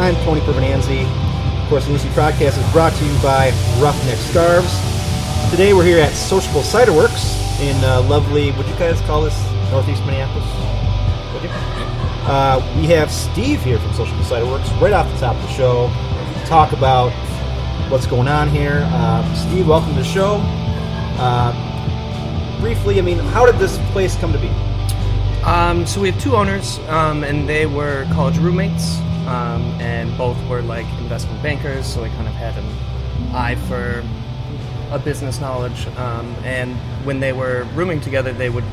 I'm Tony Pervenanzi. Of course, the Loonacy podcast is brought to you by Roughneck Scarves. Today we're here at Sociable Cider Werks in lovely, what do you guys call this? Northeast Minneapolis? Would you? We have Steve here from Sociable Cider Werks right off the top of the show to talk about what's going on here. Steve, welcome to the show. Briefly, how did this place come to be? So we have two owners, and they were college roommates, and both were like investment bankers, so they kind of had an eye for a business knowledge. And when they were rooming together, they would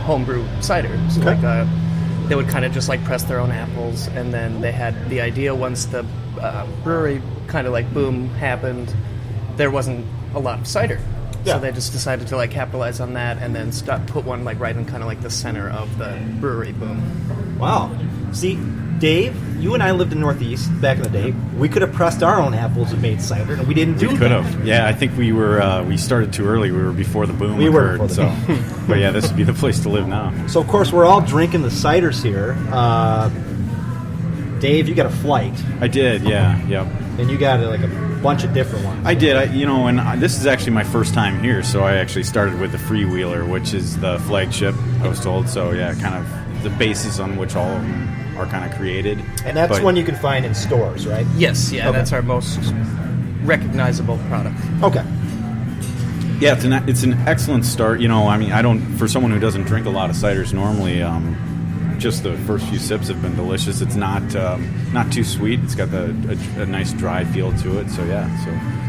homebrew cider. So Okay. they would kind of just like press their own apples, and then they had the idea once the brewery kind of like boom happened, there wasn't a lot of cider. Yeah. So they just decided to like capitalize on that, and then put one like right in kind of like the center of the brewery boom. Wow. See, Dave, you and I lived in Northeast back in the day. We could have pressed our own apples and made cider, and we didn't do that. We could have. Yeah, I think we were. We started too early. We were before the boom We were occurred. before the So, but yeah, this would be the place to live now. So, of course, we're all drinking the ciders here. Dave, you got a flight, I did. Yeah. Yep. and you got like a bunch of different ones. I did. This is actually my first time here, so I actually started with the Freewheeler, which is the flagship, I was told. So yeah, kind of the basis on which all of them are kind of created. And that's one you can find in stores, right? Yes, yeah, Okay. that's our most recognizable product. Okay. Yeah, it's an excellent start. For someone who doesn't drink a lot of ciders normally, just the first few sips have been delicious. It's not too sweet. It's got a nice dry feel to it. So yeah,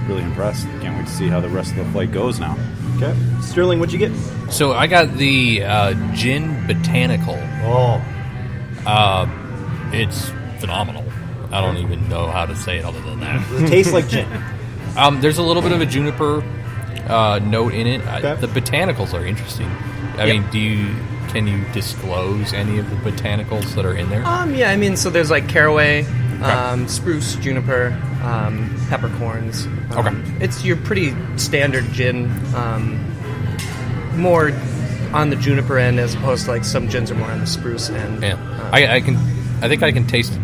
really impressed. Can't wait to see how the rest of the flight goes now. Okay. Sterling, what'd you get? So I got the Gin Botanical. Oh. It's phenomenal. I don't even know how to say it other than that. Does it taste like gin? There's a little bit of a juniper note in it. Okay. The botanicals are interesting. I mean, can you disclose any of the botanicals that are in there? Yeah, so there's like caraway, spruce, juniper, peppercorns. Okay. It's your pretty standard gin, more on the juniper end as opposed to like some gins are more on the spruce end. Yeah, I think I can taste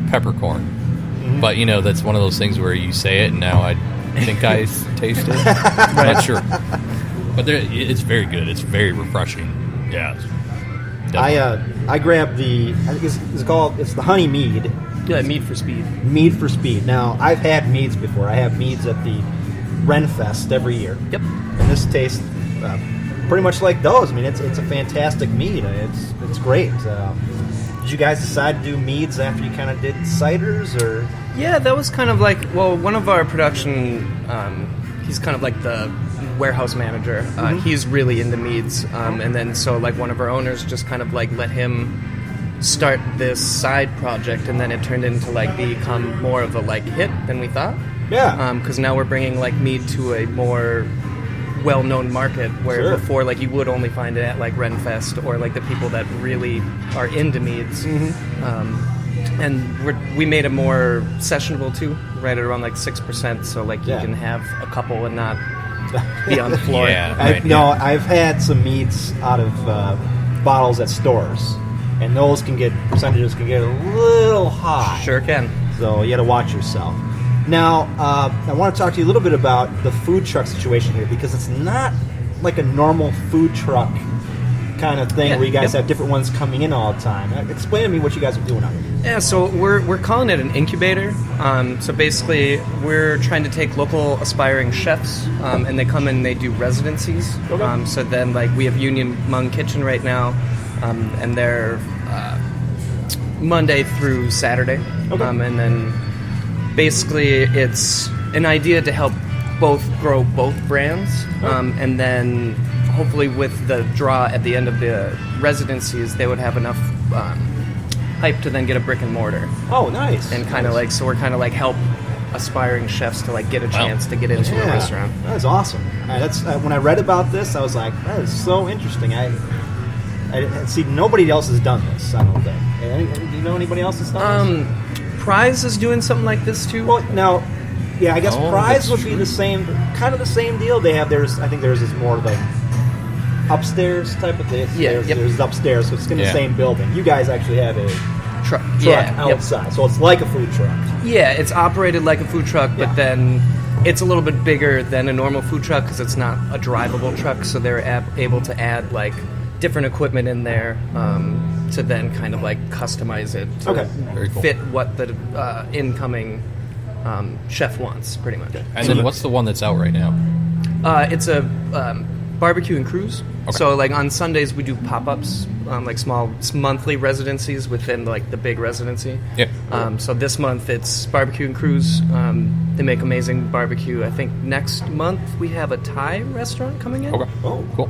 peppercorn, but that's one of those things where you say it and now I think I taste it. I'm not sure, but it's very good. It's very refreshing. Yeah, I grabbed the, I think it's the honey mead. Yeah, mead for speed. Mead for speed. Now, I've had meads before. I have meads at the Renfest every year. Yep. And this tastes pretty much like those. It's a fantastic mead. It's great. Did you guys decide to do meads after you kind of did ciders, or? Yeah, that was kind of like, one of our production, he's kind of like the warehouse manager. He's really into meads. And then so like one of our owners just kind of like let him start this side project, and then it turned into like become more of a like hit than we thought. Yeah. Because now we're bringing like mead to a more well-known market, where Sure. before like you would only find it at like Renfest or like the people that really are into meads. And we made it more sessionable too, right at around like 6%, so like you can have a couple and not be on the floor. Yeah. Right, I've had some meads out of bottles at stores, and those percentages can get a little high. Sure can. So you got to watch yourself. Now, I want to talk to you a little bit about the food truck situation here, because it's not like a normal food truck kind of thing where you guys have different ones coming in all the time. Explain to me what you guys are doing out here. Yeah, so we're calling it an incubator. So basically, we're trying to take local aspiring chefs, and they come in and they do residencies. Okay. So then, like, we have Union Hmong Kitchen right now, and they're Monday through Saturday. Okay. And then basically, it's an idea to help grow both brands, and then hopefully with the draw at the end of the residencies, they would have enough hype to then get a brick and mortar. Oh, nice. And kind of like, so we're kind of like help aspiring chefs to like get a chance to get into a restaurant. That's awesome. That's when I read about this, I was like, that is so interesting. I see nobody else has done this. I don't think. Do you know anybody else that's done this? Prize is doing something like this too. Well, now, yeah, I guess Prize would be true. the same, kind of the same deal. They have theirs. I think theirs is more like upstairs type of thing. Yeah, There's upstairs, so it's in the same building. You guys actually have a truck outside, so it's like a food truck. Yeah, it's operated like a food truck, but then it's a little bit bigger than a normal food truck because it's not a drivable truck, so they're able to add like different equipment in there to then kind of like customize it to Very cool. fit what the incoming chef wants, pretty much. And then what's the one that's out right now? It's a barbecue and cruise. Okay. So like on Sundays we do pop-ups, like small monthly residencies within like the big residency. Yeah. So this month it's barbecue and cruise. They make amazing barbecue. I think next month we have a Thai restaurant coming in. Okay. Oh. Cool.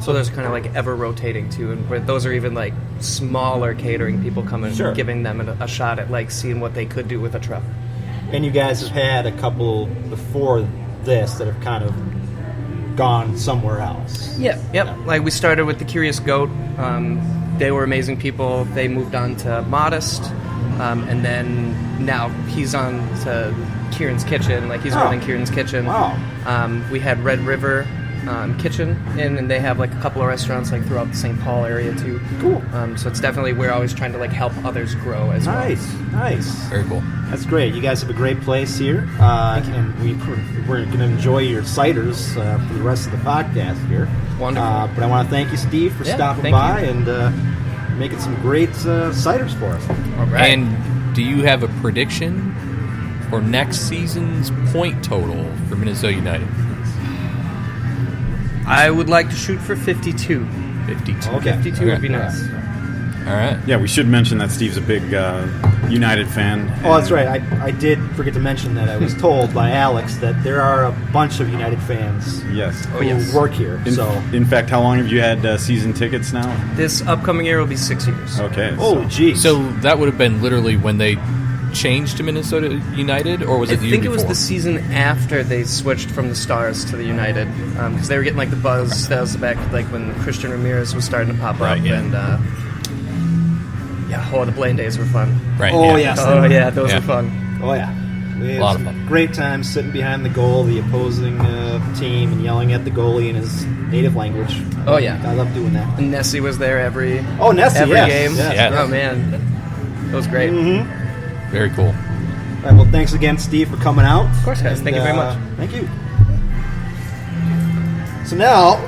So those are kind of like ever rotating too, and where those are even like smaller catering people coming, Sure. giving them a shot at like seeing what they could do with a truck. And you guys have had a couple before this that have kind of gone somewhere else. Yep. Like we started with the Curious Goat. They were amazing people. They moved on to Modest, and then now he's on to Kieran's Kitchen. Like he's running Kieran's Kitchen. Wow. We had Red River Kitchen and they have like a couple of restaurants like throughout the St. Paul area too. Cool. So it's definitely, we're always trying to like help others grow as well. Nice. Very cool. That's great. You guys have a great place here, and we're going to enjoy your ciders for the rest of the podcast here. Wonderful. But I want to thank you, Steve, for stopping thank by you. and making some great ciders for us. All right. And do you have a prediction for next season's point total for Minnesota United? I would like to shoot for 52. 52. Okay. 52 would be nice. All right. Yeah, we should mention that Steve's a big United fan. Oh, that's right. I did forget to mention that I was told by Alex that there are a bunch of United fans Yes. who work here. In fact, how long have you had season tickets now? This upcoming year will be 6 years. Okay. Oh, geez. So that would have been literally when they changed to Minnesota United, or was it the year I think it was before? the season after they switched from the Stars to the United, because they were getting like the buzz. That was back like when Christian Ramirez was starting to pop Right, up, yeah. and the Blaine days were fun. Right. Oh, yeah. yes. Oh yeah, those Yeah. were fun. Oh, yeah. We had lot of some fun. great time sitting behind the goal, the opposing team, and yelling at the goalie in his native language. Oh, yeah. I love doing that. And Nessie was there every Nessie, yes. game. Yes. Yeah. Oh man, it was great. Very cool. All right, well, thanks again, Steve, for coming out. Of course, guys. Thank you very much. Thank you. So now,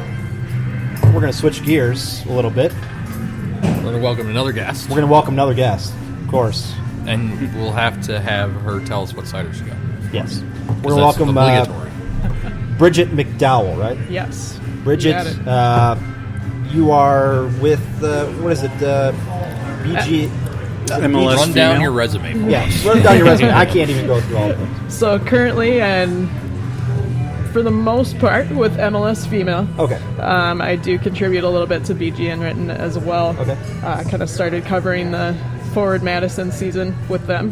we're going to switch gears a little bit. We're going to welcome another guest, We're going to welcome another guest, of course. and we'll have to have her tell us what cider she got. Yes. We're 'Cause going to that's welcome obligatory. Bridget McDowell, right? Yes. Bridget, You got it. you are with, what is it, BG... MLS Run down female? your resume. Yeah, run down your resume. I can't even go through all of them. So currently, and for the most part, with MLS Female, Okay. I do contribute a little bit to BG Unwritten as well. Okay. Kind of started covering the Forward Madison season with them.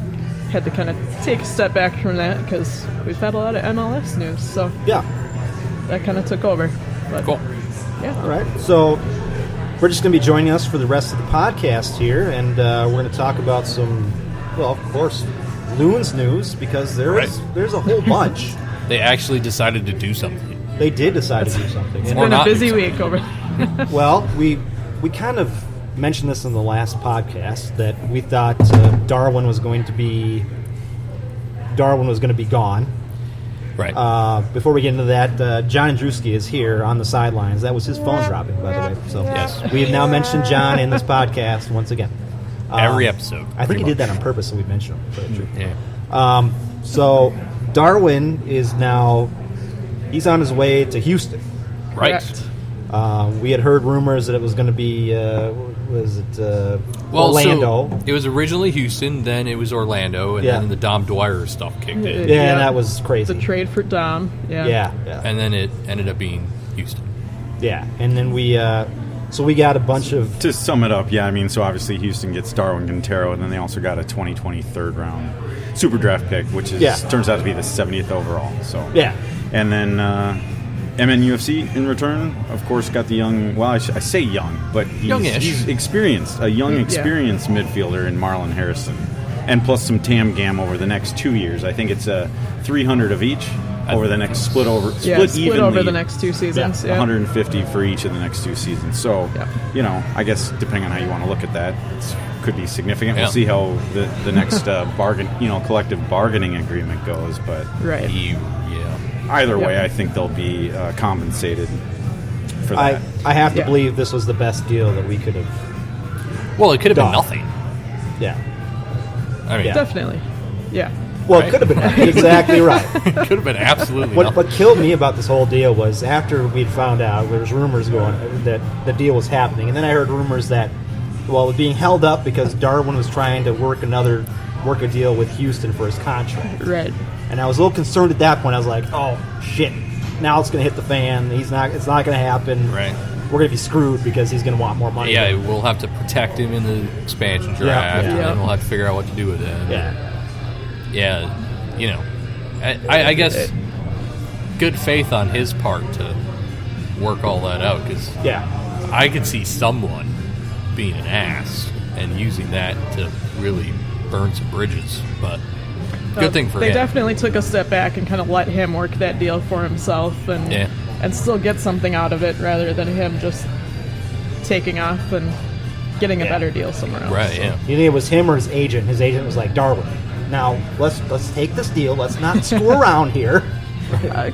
Had to kind of take a step back from that because we've had a lot of MLS news, so Yeah. that kind of took over. But, Cool. Yeah. All right. So we're just going to be joining us for the rest of the podcast here, and we're going to talk about some, well, of course, Loons news, because there's a whole bunch. They actually decided to do something. They did decide to do something. It's And, Or been a not busy do week over. well, we kind of mentioned this in the last podcast that we thought Darwin was going to be gone. Right. Before we get into that, John Andruski is here on the sidelines. That was his phone dropping, by the way. So Yes. we have now mentioned John in this podcast once again. Every episode. I think pretty he did much. that on purpose, so we mentioned him. For the truth. Yeah. So Darwin is now, he's on his way to Houston. Right. Correct. We had heard rumors that it was going to be, Orlando. So it was originally Houston, then it was Orlando, and Yeah. then the Dom Dwyer stuff kicked in. Yeah, that was crazy. The trade for Dom. Yeah. Yeah. And then it ended up being Houston. Yeah. And then we got a bunch of, To sum it up, yeah, I mean, so obviously Houston gets Darwin Quintero, and then they also got a 2020 third-round super draft pick, which turns out to be the 70th overall. So yeah. And then MNUFC in return, of course, got the young, well, I say young, but Youngish. he's experienced, a young, experienced midfielder in Marlon Harrison. And plus some TAM GAM over the next 2 years. I think it's 300 of each over the next split Split evenly over the next 2 seasons. Yeah. 150 for each of the next 2 seasons. So, Yeah. I guess depending on how you want to look at that, it's could be significant. Yeah. We'll see how the next collective bargaining agreement goes. But Right. either way, Yep. I think they'll be compensated for that. I have to Yeah. believe this was the best deal that we could have. Well, it could have been Done. nothing. Yeah. I mean, Yeah. Definitely. Yeah. Well, Right. it could have been exactly right. it could have been absolutely What nothing. killed me about this whole deal was after we'd found out there was rumors going that the deal was happening, and then I heard rumors that it was being held up because Darwin was trying to work a deal with Houston for his contract. Right. And I was a little concerned at that point. I was like, "Oh shit! Now it's going to hit the fan. It's not going to happen. Right. We're going to be screwed because he's going to want more money." Yeah, we'll have to protect him in the expansion draft, yeah. and Yeah. then we'll have to figure out what to do with it. Yeah. Yeah, I guess good faith on his part to work all that out, because Yeah. I could see someone being an ass and using that to really burn some bridges, but good thing for They him. definitely took a step back and kind of let him work that deal for himself Yeah. and still get something out of it rather than him just taking off and getting a better deal somewhere else. Right, yeah. You think it was him or his agent? His agent was like, "Darwin, now let's take this deal. Let's not screw around here." Quite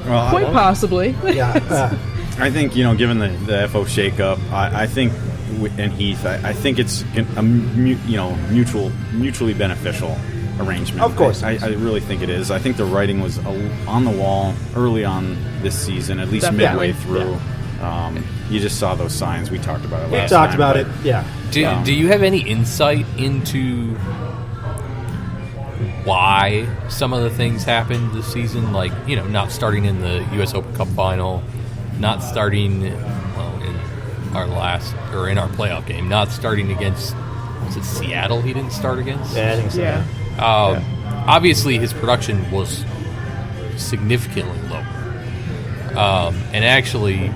possibly. Yeah. I think, given the FO shakeup, I think, and Heath, I think it's a mutually beneficial arrangement. Of course. I really think it is. I think the writing was on the wall early on this season, at least Definitely. midway through. You just saw those signs. We talked about it We last talked time, about but- it. Yeah. Do you have any insight into why some of the things happened this season? Like, not starting in the U.S. Open Cup final, not starting, in our playoff game, not starting against, was it Seattle he didn't start against? Yeah, I think so. Yeah. Obviously, his production was significantly lower. And actually,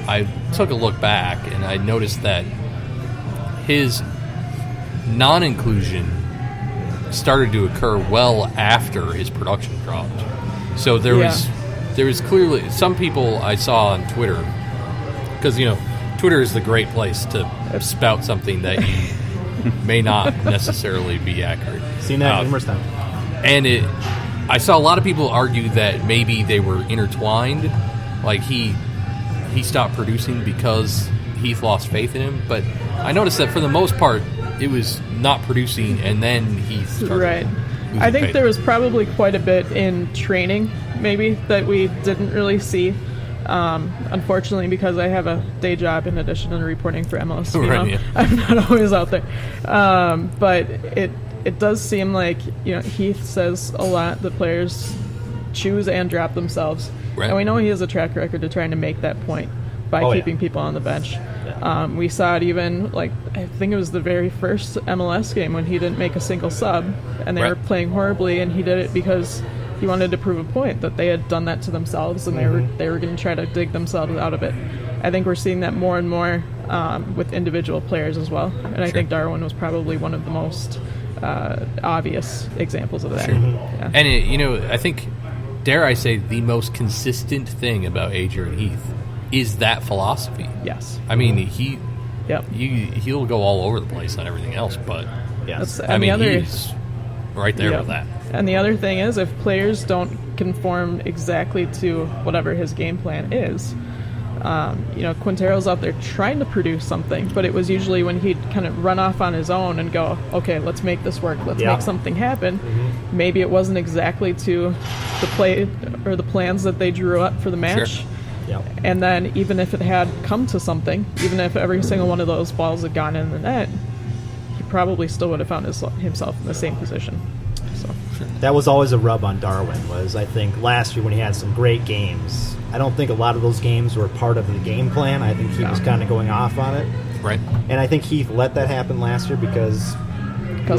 I took a look back and I noticed that his non-inclusion started to occur well after his production dropped. So there was clearly some people I saw on Twitter, because Twitter is the great place to spout something that you may not necessarily be accurate. Seen that numerous times. And I saw a lot of people argue that maybe they were intertwined, like he stopped producing because Heath lost faith in him. But I noticed that for the most part, it was not producing, and then he started Right. losing I think faith. there was probably quite a bit in training, maybe, that we didn't really see. Unfortunately, because I have a day job in addition to reporting for MLS, Right, yeah. I'm not always out there. But it does seem like Heath says a lot that players choose and drop themselves, Right. and we know he has a track record of trying to make that point by Oh, yeah. keeping people on the bench. We saw it even, I think it was the very first MLS game when he didn't make a single sub, and they Right. were playing horribly, and he did it because he wanted to prove a point that they had done that to themselves, and they were going to try to dig themselves out of it. I think we're seeing that more and more with individual players as well, and I think Darwin was probably one of the most obvious examples of that. Sure. Yeah. And I think, dare I say, the most consistent thing about Adrian Heath is that philosophy. Yes. I mean, Yep. he'll go all over the place on everything else, but Yes. And I mean, the other, he's right there Yep. with that. And the other thing is, if players don't conform exactly to whatever his game plan is, Quintero's out there trying to produce something, but it was usually when he'd kind of run off on his own and go, okay, let's make this work, let's Yeah. make something happen. Maybe it wasn't exactly to the play or the plans that they drew up for the match. Sure. Yep. And then even if it had come to something, even if every single one of those balls had gone in the net, he probably still would have found himself in the same position. So That was always a rub on Darwin, was I think last year when he had some great games. I don't think a lot of those games were part of the game plan. I think he was kind of going off on it. Right. And I think Heath let that happen last year because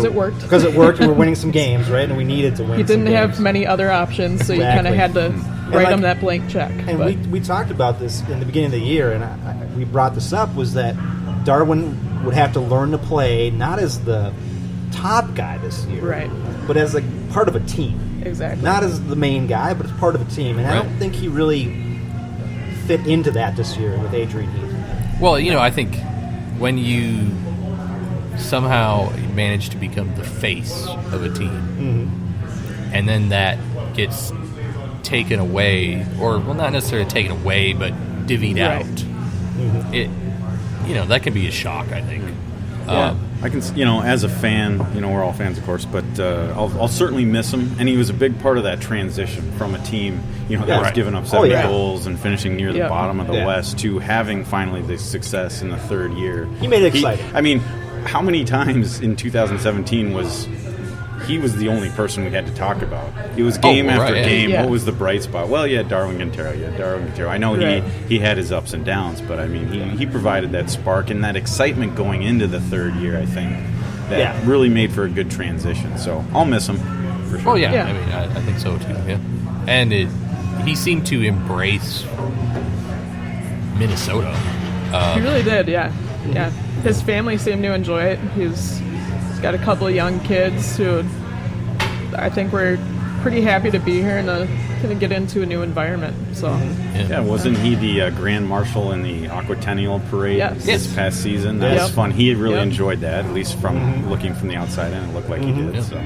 it worked. Because it worked, we were winning some games, right? And we needed to win. He didn't some have games. many other options, so you kind of Exactly. had to write like- him that blank check. And but we talked about this in the beginning of the year, and we brought this up, was that Darwin would have to learn to play not as the top guy this year, Right. but as part of a team. Exactly. Not as the main guy, but as part of a team. And I Right. don't think he really fit into that this year with Adrian Heath. Well, I think when you somehow manage to become the face of a team, and then that gets taken away, or well, not necessarily taken away, but divvied out. It, that can be a shock, I think. I can, as a fan, we're all fans, of course, but I'll certainly miss him. And he was a big part of that transition from a team, that was giving up 70 goals and finishing near the bottom of the West to having finally the success in the third year. He made it exciting. I mean, how many times in 2017 was he was the only person we had to talk about? It was game after game. What was the bright spot? Well, Darwin Quintero. I know he had his ups and downs, but I mean, he provided that spark and that excitement going into the third year, I think, that really made for a good transition. So I'll miss him, for sure. Oh, yeah. I mean, I think so, too, And he seemed to embrace Minnesota. He really did, yeah. His family seemed to enjoy it. He's got a couple of young kids who I think were pretty happy to be here and kind of get into a new environment. So wasn't he the Grand Marshal in the Aquatennial Parade this past season? That was fun. He really enjoyed that, at least from looking from the outside in. It looked like he did. So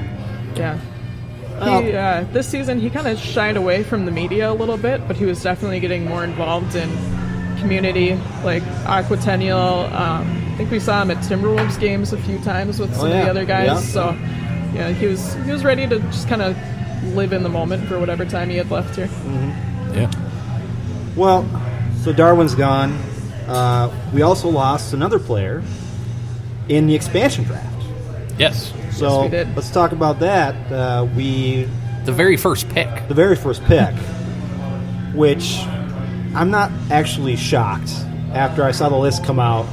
this season he kind of shied away from the media a little bit, but he was definitely getting more involved in community, like Aquatennial. I think we saw him at Timberwolves games a few times with some of the other guys. So he was ready to just kind of live in the moment for whatever time he had left here. Well, so Darwin's gone. We also lost another player in the expansion draft. Yes. So we did. Let's talk about that. The very first pick, which I'm not actually shocked after I saw the list come out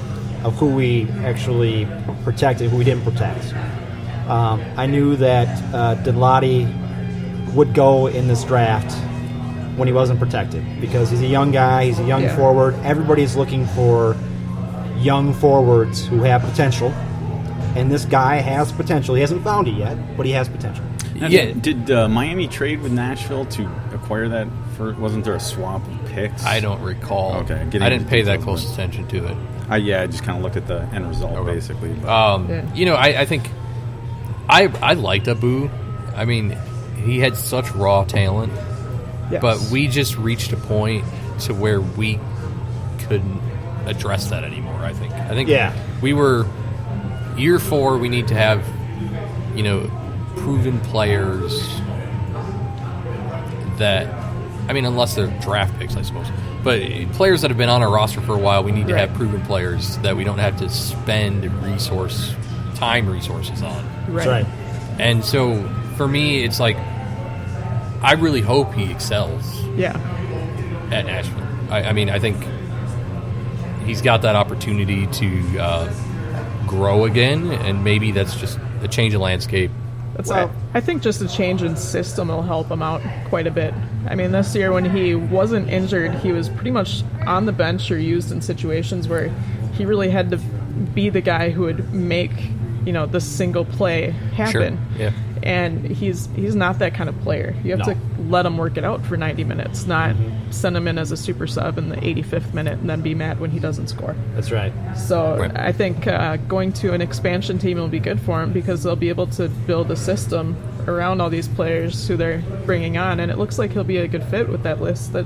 of who we actually protected, who we didn't protect. I knew that Dinladi would go in this draft when he wasn't protected because he's a young guy, he's a young forward. Everybody's looking for young forwards who have potential, and this guy has potential. He hasn't found it yet, but he has potential. Did Miami trade with Nashville to acquire that? Wasn't there a swap of picks? I don't recall. Okay, I didn't pay that close attention to it. I just kind of looked at the end result, basically. I think I liked Abu. I mean, he had such raw talent, but we just reached a point to where we couldn't address that anymore. I think we were year 4. We need to have proven players that, I mean, unless they're draft picks, I suppose. But players that have been on our roster for a while, we need to have proven players that we don't have to spend resources on. Right. And so, for me, it's like, I really hope he excels at Nashville. I mean, I think he's got that opportunity to grow again, and maybe that's just a change of landscape. I think just a change in system will help him out quite a bit. I mean, this year when he wasn't injured, he was pretty much on the bench or used in situations where he really had to be the guy who would make, the single play happen. Sure. Yeah. And he's not that kind of player. You have to let him work it out for 90 minutes, not send him in as a super sub in the 85th minute and then be mad when he doesn't score. That's right. So I think going to an expansion team will be good for him because they'll be able to build a system around all these players who they're bringing on, and it looks like he'll be a good fit with that list that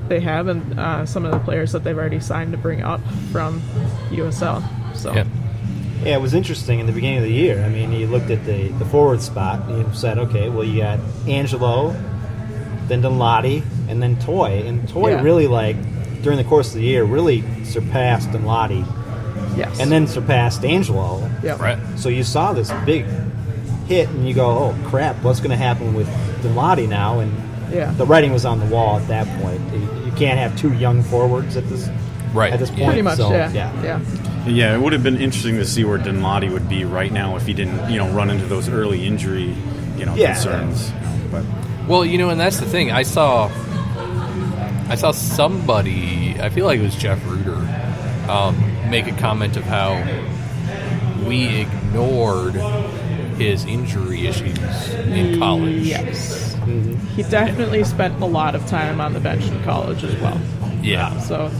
they have and some of the players that they've already signed to bring up from USL. So. Yeah, it was interesting in the beginning of the year. I mean, you looked at the forward spot and you said, okay, well, you got Angelo, then Dinladi, and then Toy. And Toy really, during the course of the year, really surpassed Dinladi. Yes. And then surpassed Angelo. Yeah. Right. So you saw this big hit and you go, oh, crap, what's going to happen with Dinladi now? And the writing was on the wall at that point. You can't have two young forwards at this point. Pretty much, so, Yeah, it would have been interesting to see where Dinladi would be right now if he didn't, run into those early injury, concerns. But and that's the thing. I saw somebody, I feel like it was Jeff Reuter, make a comment of how we ignored his injury issues in college. Yes. Mm-hmm. He definitely spent a lot of time on the bench in college as well. Yeah. So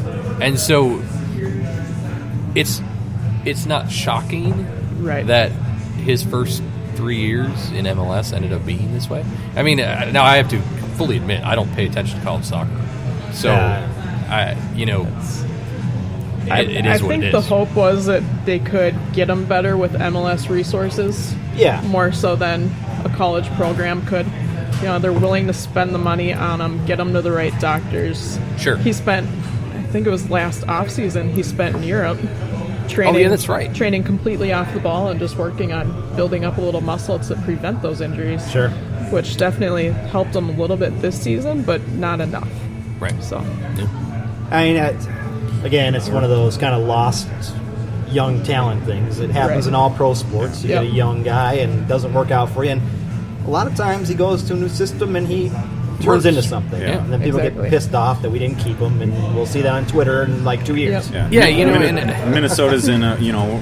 it's not shocking right. that his first 3 years in MLS ended up being this way. I mean, now I have to fully admit I don't pay attention to college soccer, so it is what it is. I think the hope was that they could get him better with MLS resources. Yeah. More so than a college program could. You know, they're willing to spend the money on him, get him to the right doctors. Sure. He spent, I think it was last offseason, he spent in Europe training. Oh, yeah, that's right. Training completely off the ball and just working on building up a little muscle to prevent those injuries. Sure. Which definitely helped him a little bit this season, but not enough. Right. So. Yeah. I mean, again, it's one of those kind of lost young talent things. It happens in all pro sports. You get a young guy and it doesn't work out for you. And a lot of times he goes to a new system and he turns into something. Yeah. And then people get pissed off that we didn't keep him. And we'll see that on Twitter in like 2 years. Yeah, you know, Minnesota's in a,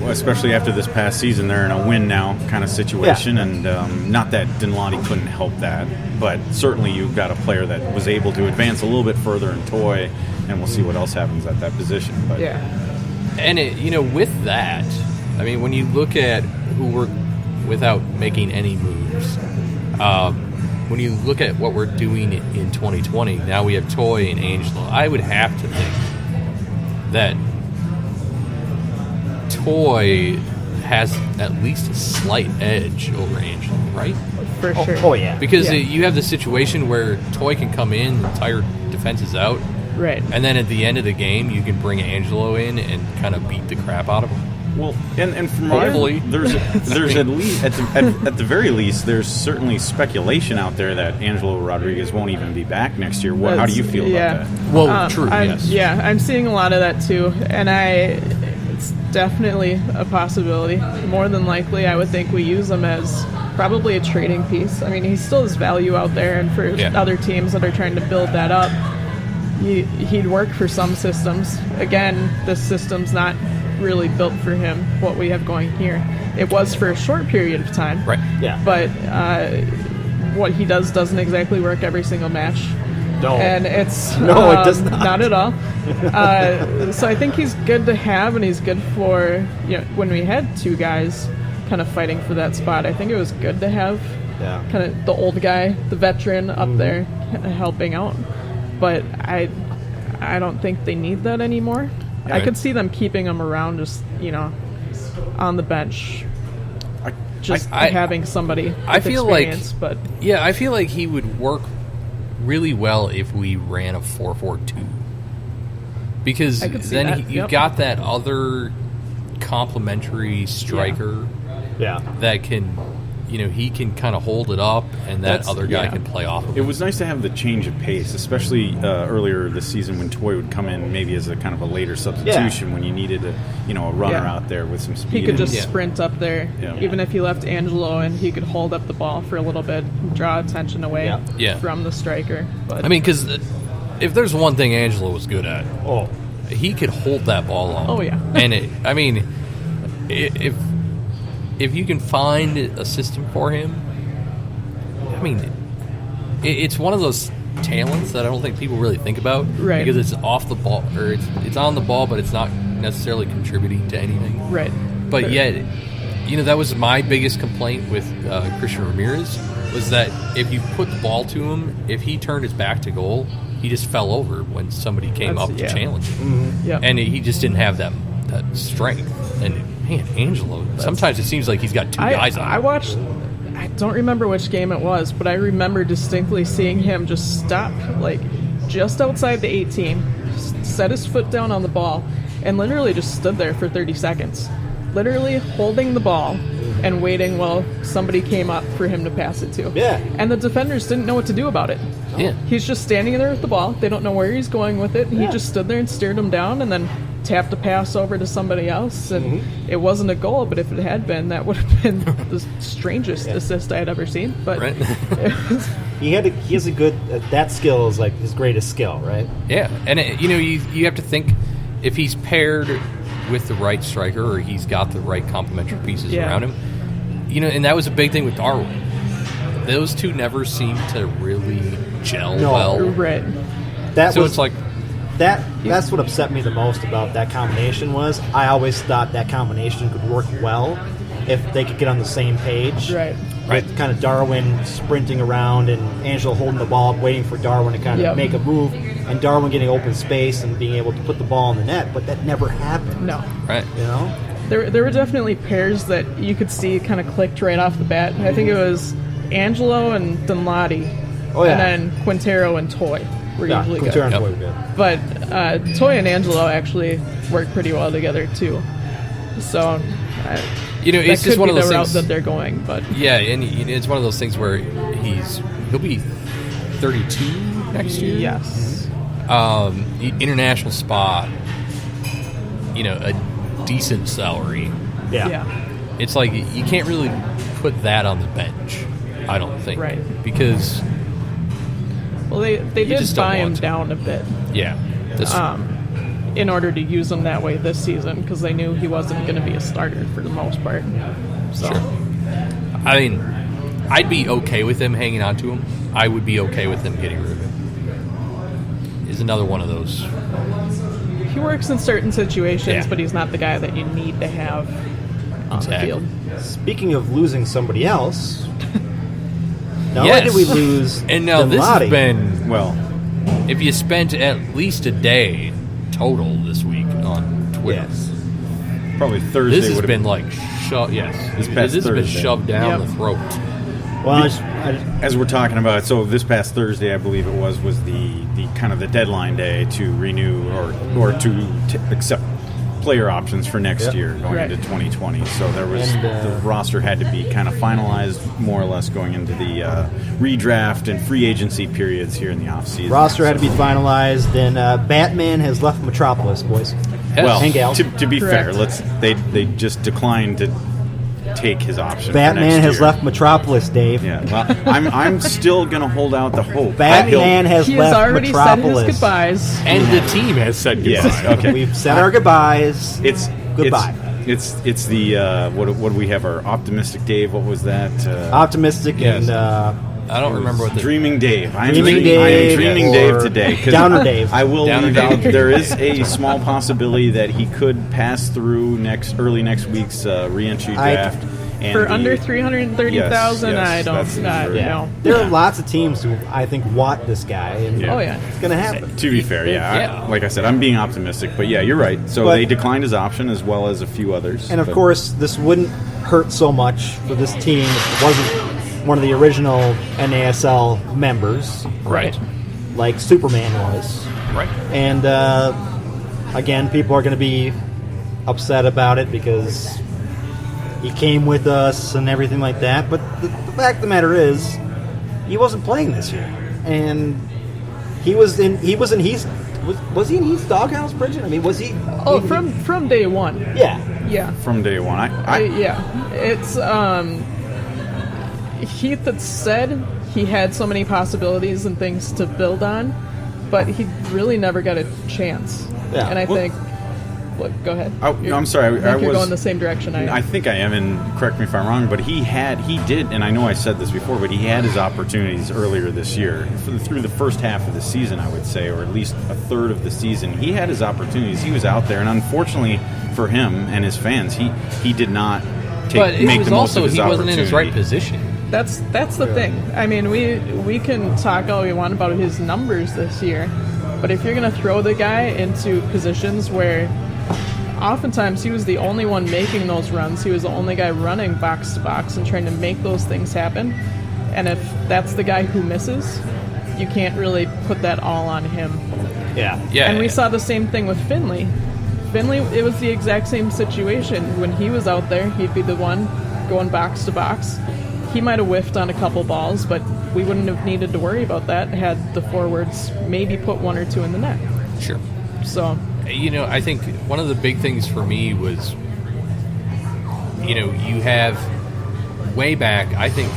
especially after this past season, they're in a win now kind of situation. Yeah. And not that Dinladi couldn't help that, but certainly you've got a player that was able to advance a little bit further in Toy, and we'll see what else happens at that position. But And with that, I mean, when you look at who we're without making any moves, when you look at what we're doing in 2020, now we have Toy and Angelo. I would have to think that Toy has at least a slight edge over Angelo, right? For sure. Oh, yeah. Because you have the situation where Toy can come in, the entire defense is out, Right. and then at the end of the game, you can bring Angelo in and kind of beat the crap out of him. Well, and from Hopefully. there's at least at the very least there's certainly speculation out there that Angelo Rodriguez won't even be back next year. How do you feel about that? Well, true. Yes. Yeah, I'm seeing a lot of that too, and it's definitely a possibility. More than likely, I would think we use him as probably a trading piece. I mean, he still has value out there, and for other teams that are trying to build that up, he'd work for some systems. Again, this system's not really built for him, what we have going here. It was for a short period of time. Right. Yeah. But what he does doesn't exactly work every single match. No. And it's it does not. Not at all. So I think he's good to have, and he's good for, when we had two guys kind of fighting for that spot, I think it was good to have kind of the old guy, the veteran up there helping out. But I don't think they need that anymore. Yeah. I could see them keeping him around, just on the bench, having somebody with I feel experience. like, I feel like he would work really well if we ran a 4-4-2, because then you've got that other complementary striker that can. He can kind of hold it up, and that other guy can play off of it. It was nice to have the change of pace, especially earlier this season when Toy would come in maybe as a kind of a later substitution when you needed a runner out there with some speed. He could just sprint up there, even if he left Angelo, and he could hold up the ball for a little bit, draw attention away from the striker. But I mean, because if there's one thing Angelo was good at, he could hold that ball up. Oh, yeah. And if you can find a system for him, I mean, it's one of those talents that I don't think people really think about, right? Because it's off the ball, or it's on the ball, but it's not necessarily contributing to anything, right? But yet, that was my biggest complaint with Christian Ramirez, was that if you put the ball to him, if he turned his back to goal, he just fell over when somebody came up to challenge him, and he just didn't have that strength. And man, Angelo, sometimes it seems like he's got two guys on him. I don't remember which game it was, but I remember distinctly seeing him just stop, just outside the 18, set his foot down on the ball, and literally just stood there for 30 seconds. Literally holding the ball and waiting while somebody came up for him to pass it to. Yeah. And the defenders didn't know what to do about it. Yeah. He's just standing there with the ball. They don't know where he's going with it. He just stood there and stared him down, and then tapped a pass over to somebody else, and it wasn't a goal, but if it had been, that would have been the strangest assist I had ever seen. But he has a good that skill is like his greatest skill, right? Yeah, and you have to think if he's paired with the right striker, or he's got the right complementary pieces around him. And that was a big thing with Darwin. Those two never seemed to really gel well. Right. It's like. That's what upset me the most about that combination was I always thought that combination could work well if they could get on the same page. Right. With kind of Darwin sprinting around and Angelo holding the ball, waiting for Darwin to kind of make a move, and Darwin getting open space and being able to put the ball in the net, but that never happened. No. Right. You know? There were definitely pairs that you could see kind of clicked right off the bat. I think it was Angelo and Dunladi. Oh, yeah. And then Quintero and Toy were usually Quintero and good. Toy were good. But Toy and Angelo actually work pretty well together, too. So, it's just one of those the route things that they're going. But yeah, and it's one of those things where he'll be 32 next year. yes. International spot, a decent salary. Yeah. It's like you can't really put that on the bench, I don't think. Right. Because Well, they did just don't buy him want to. down a bit that's in order to use him that way this season because they knew he wasn't going to be a starter for the most part. So. Sure. I mean, I'd be okay with him hanging on to him. I would be okay with them getting rid of him. Is another one of those. He works in certain situations, Yeah. but he's not the guy that you need to have on the field. Speaking of losing somebody else, not only Yes. did we lose And now this has Dunladi, been, Well, if you spent at least a day total this week on Twitter, yes. probably Thursday this has would have been like shoved. Yes, This past has been Thursday. shoved down Yep. the throat. Well, I just, As we're talking about, so this past Thursday, I believe it was the kind of the deadline day to renew or to accept player options for next year going Right. into 2020. So there was And, the roster had to be kind of finalized more or less going into the redraft and free agency periods here in the offseason. roster had to be finalized, and Batman has left Metropolis, boys. Yes. Well, And gals. to be Correct. fair, they just declined to take his option. for Batman next has year. left Metropolis, Dave. Yeah, well, I'm still gonna hold out the hope. Batman has He left has already Metropolis. said his goodbyes. And the team has said goodbye. Yes, okay. We've said our goodbyes. It's Goodbye. It's the what do we have? Our optimistic Dave. What was that? Optimistic Yes. and I don't remember what the Dreaming Dave. I'm Dreaming dreaming, I am Dave dreaming or Dave today. 'Cause Downer Dave. I will Downer leave out. Dave. There is a small possibility that he could pass through early next week's reentry draft. And For the- under 330,000, Yes, I that's don't. the truth. No. there are lots of teams who I think want this guy, and Yeah. Oh yeah. it's going to happen. To be fair, Yeah. like I said, I'm being optimistic, but yeah, you're right. So But- they declined his option as well as a few others. And of but- course, this wouldn't hurt so much for this team if it wasn't one of the original NASL members, right. like Superman was. Right. And again, people are going to be upset about it because he came with us and everything like that. But the fact of the matter is, he wasn't playing this year, and he was in Heath. Was he in Heath's doghouse, Bridget? I mean, was he? Oh, from day one. Yeah. Yeah. from day one, Yeah. It's Heath had said he had so many possibilities and things to build on, but he really never got a chance. Yeah. And I Well- think. Look, go ahead. I'm sorry. I think I you're was going the same direction I am. I think I am, and correct me if I'm wrong, but he did, and I know I said this before, but he had his opportunities earlier this year. Through the first half of the season, I would say, or at least a third of the season, he had his opportunities. He was out there, and unfortunately for him and his fans, he did not But it make was the most also of his he wasn't in his right opportunity. position. That's the thing. I mean, we can talk all we want about his numbers this year, but if you're going to throw the guy into positions where oftentimes he was the only one making those runs, he was the only guy running box to box and trying to make those things happen, and if that's the guy who misses, you can't really put that all on him. Yeah. Yeah. And we saw the same thing with Finley. Finley, it was the exact same situation. When he was out there, he'd be the one going box to box. He might have whiffed on a couple balls, but we wouldn't have needed to worry about that had the forwards maybe put one or two in the net. Sure. So, I think one of the big things for me was, you have way back, I think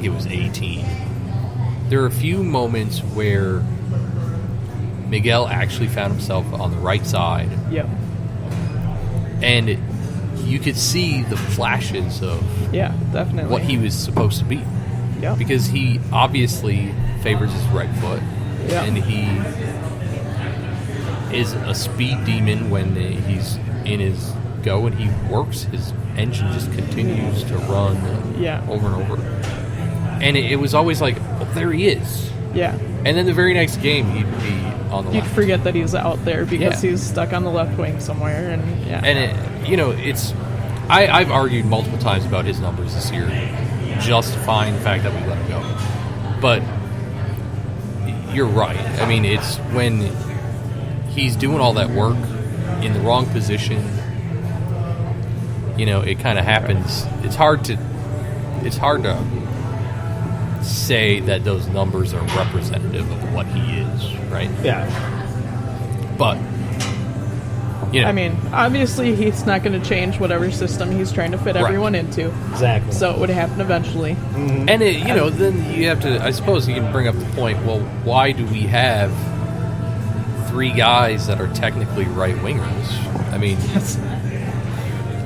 it was 18. There are a few moments where Miguel actually found himself on the right side, yeah. and you could see the flashes of Yeah, definitely. what he was supposed to be. Yeah. Because he obviously favors his right foot, Yeah. and he is a speed demon when he's in his go and he works, his engine just continues to run over and over. And it was always like, oh, there he is. Yeah. And then the very next game, he'd be on the You'd left. forget that he's out there because he's stuck on the left wing somewhere. And I've argued multiple times about his numbers this year, justifying the fact that we let him go. But you're right. I mean, it's when he's doing all that work in the wrong position, it kind of happens. It's hard to say that those numbers are representative of what he is, right? Yeah. But I mean, obviously he's not going to change whatever system he's trying to fit everyone into. Exactly. So it would happen eventually. Mm-hmm. And then you have to. I suppose you can bring up the point. Well, why do we have 3 guys that are technically right wingers? I mean,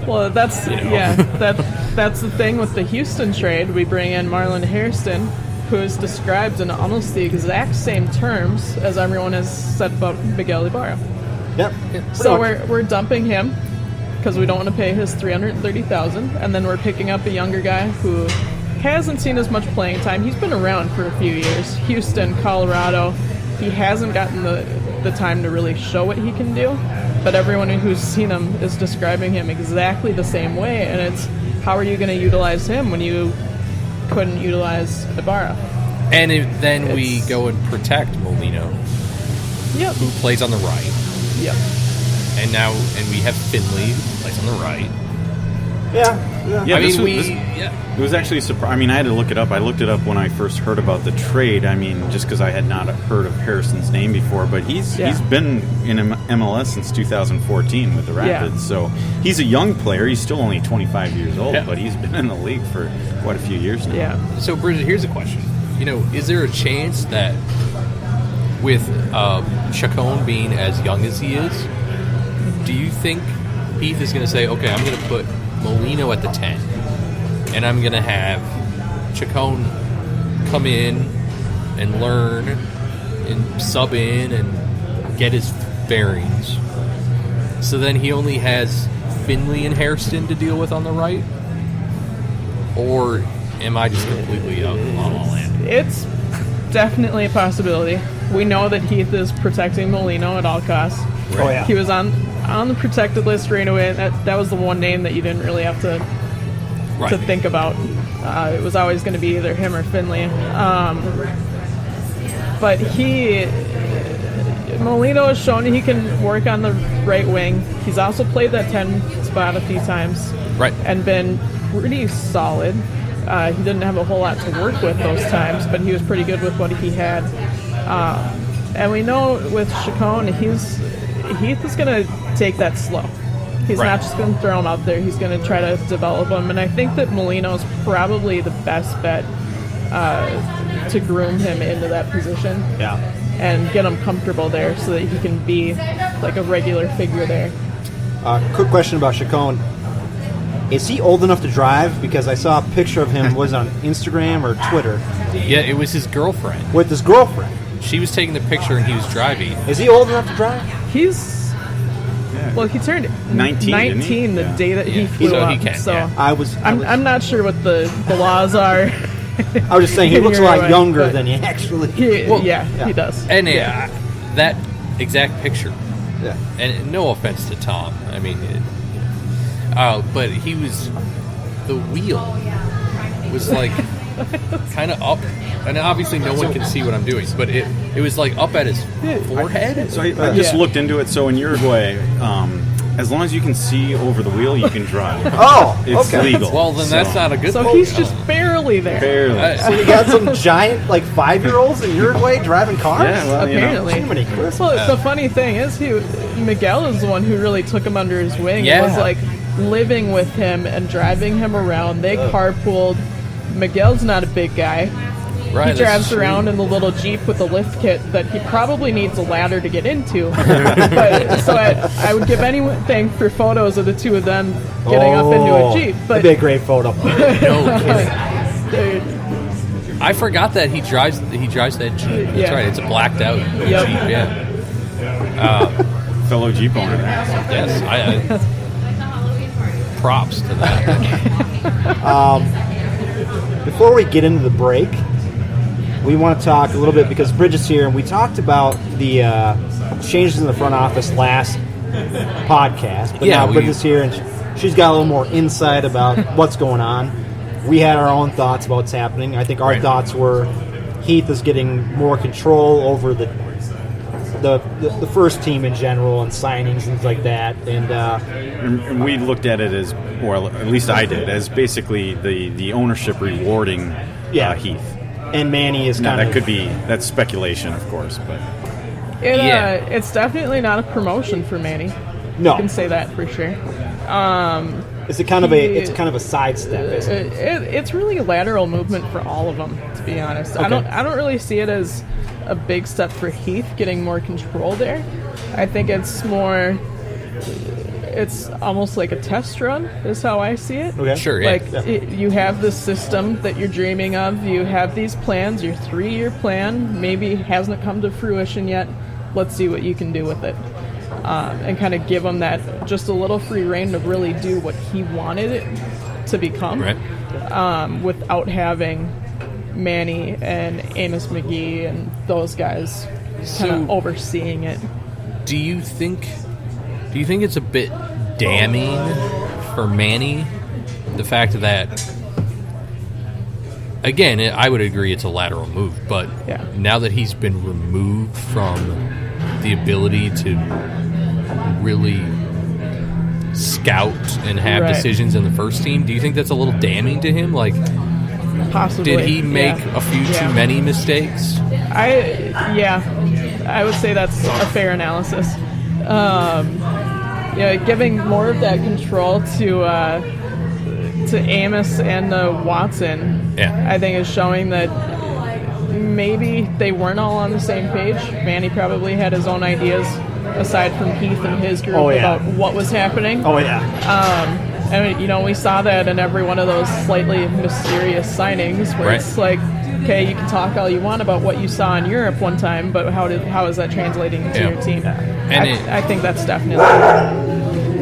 well, that's that's the thing with the Houston trade. We bring in Marlon Hairston, who is described in almost the exact same terms as everyone has said about Miguel Ibarra. Yep. So we're dumping him because we don't want to pay his $330,000, and then we're picking up a younger guy who hasn't seen as much playing time. He's been around for a few years. Houston, Colorado. He hasn't gotten the time to really show what he can do, but everyone who's seen him is describing him exactly the same way, and it's, how are you going to utilize him when you couldn't utilize Ibarra? and then we go and protect Molino, who plays on the right. Yep. And we have Finley, who plays on the right. Yeah. Yeah, It was actually a surprise. I mean, I had to look it up. I looked it up when I first heard about the trade. I mean, just because I had not heard of Harrison's name before. But he's been in MLS since 2014 with the Rapids. So he's a young player. He's still only 25 years old, but he's been in the league for quite a few years now. Yeah. So, Bridget, here's a question. Is there a chance that with Chacon being as young as he is, do you think Heath is going to say, okay, I'm going to put Molino at the 10, and I'm going to have Chacon come in and learn and sub in and get his bearings, so then he only has Finley and Hairston to deal with on the right? Or am I just completely on all in? It's definitely a possibility. We know that Heath is protecting Molino at all costs. Right. Oh, yeah. He was on the protected list right away. That was the one name that you didn't really have to think about. It was always going to be either him or Finley. But Molino has shown he can work on the right wing. He's also played that 10 spot a few times. Right. And been pretty solid. He didn't have a whole lot to work with those times, but he was pretty good with what he had. And we know with Chacon, Heath is going to take that slow. He's not just going to throw him out there. He's going to try to develop him. And I think that Molino is probably the best bet to groom him into that position. Yeah. And get him comfortable there so that he can be like a regular figure there. Quick question about Chacon. Is he old enough to drive? Because I saw a picture of him, was it on Instagram or Twitter? Yeah, it was his girlfriend. With his girlfriend. She was taking the picture and he was driving. Is he old enough to drive? Well, he turned 19 the day that he flew so up. He can, so I'm not sure what the laws are. I was just saying he looks a lot younger than he actually. He does. And that exact picture. Yeah. And no offense to Tom, I mean, but he was, the wheel was like kind of up, and obviously no one can see what I'm doing, but it was like up at his forehead. So I just looked into it. So in Uruguay, as long as you can see over the wheel, you can drive. It's legal. Well, then that's not a good thing. So he's just barely there. Barely. So you got some giant 5-year-olds in Uruguay driving cars? Yeah, well, apparently. Jiminy Christmas. Well, the funny thing is, Miguel is the one who really took him under his wing. Yeah. It was like living with him and driving him around. They carpooled. Miguel's not a big guy. Right, he drives around in the little Jeep with a lift kit that he probably needs a ladder to get into. So I would give anything for photos of the two of them getting up into a Jeep. That'd be a great photo. No kidding. Dude. I forgot that he drives that Jeep. That's right. It's a blacked out Jeep. Yeah. Fellow Jeep owner. Yes. props to that. Before we get into the break, we want to talk a little bit, because Bridget's here, and we talked about the changes in the front office last podcast, but now Bridget's here, and she's got a little more insight about what's going on. We had our own thoughts about what's happening. I think our thoughts were Heath is getting more control over the first team in general and signings and things like that, and we looked at it as, well, at least I did, as basically the ownership rewarding Heath. And Manny is kind of... That's speculation, of course, but... It's definitely not a promotion for Manny. No. You can say that for sure. It's kind of a sidestep, isn't it? It's really a lateral movement for all of them, to be honest. Okay. I don't really see it as a big step for Heath getting more control there. I think it's more... It's almost like a test run, is how I see it. Okay. Sure, yeah. You have this system that you're dreaming of. You have these plans, your 3-year plan. Maybe hasn't come to fruition yet. Let's see what you can do with it. And kind of give him that just a little free rein to really do what he wanted it to become. Right. Without having Manny and Amos McGee and those guys kind of overseeing it. Do you think it's a bit damning for Manny, the fact that, again, I would agree it's a lateral move, but now that he's been removed from the ability to really scout and have decisions in the first team, do you think that's a little damning to him? Like, possibly. Did he make a few too many mistakes? I would say that's a fair analysis. Giving more of that control to Amos and Watson, I think is showing that maybe they weren't all on the same page. Manny probably had his own ideas aside from Heath and his group about what was happening. And we saw that in every one of those slightly mysterious signings where it's like, okay, you can talk all you want about what you saw in Europe one time, but how is that translating to your team? I think that's definitely...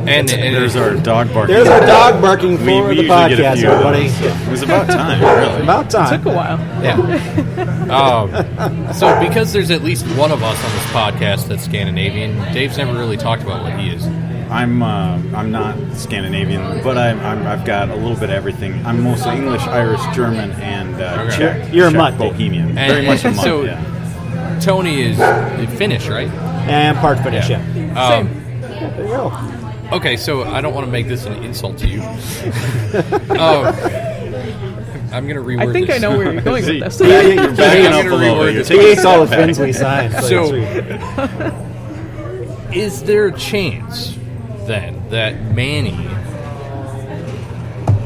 And there's our dog barking. There's our dog barking for the podcast, everybody. It was about time, really. About time. It took a while. Yeah. So because there's at least one of us on this podcast that's Scandinavian, Dave's never really talked about what he is. I'm not Scandinavian, but I've got a little bit of everything. I'm mostly English, Irish, German, and Czech. You're a Czech mutt, Bohemian. Very much a mutt. So Tony is Finnish, right? And part Finnish, Same. There you go. Okay, so I don't want to make this an insult to you. I'm going to reword this. I think I know where you're going with this. You're backing up a little. He hates all the Finns we signed. So, is there a chance, then, that Manny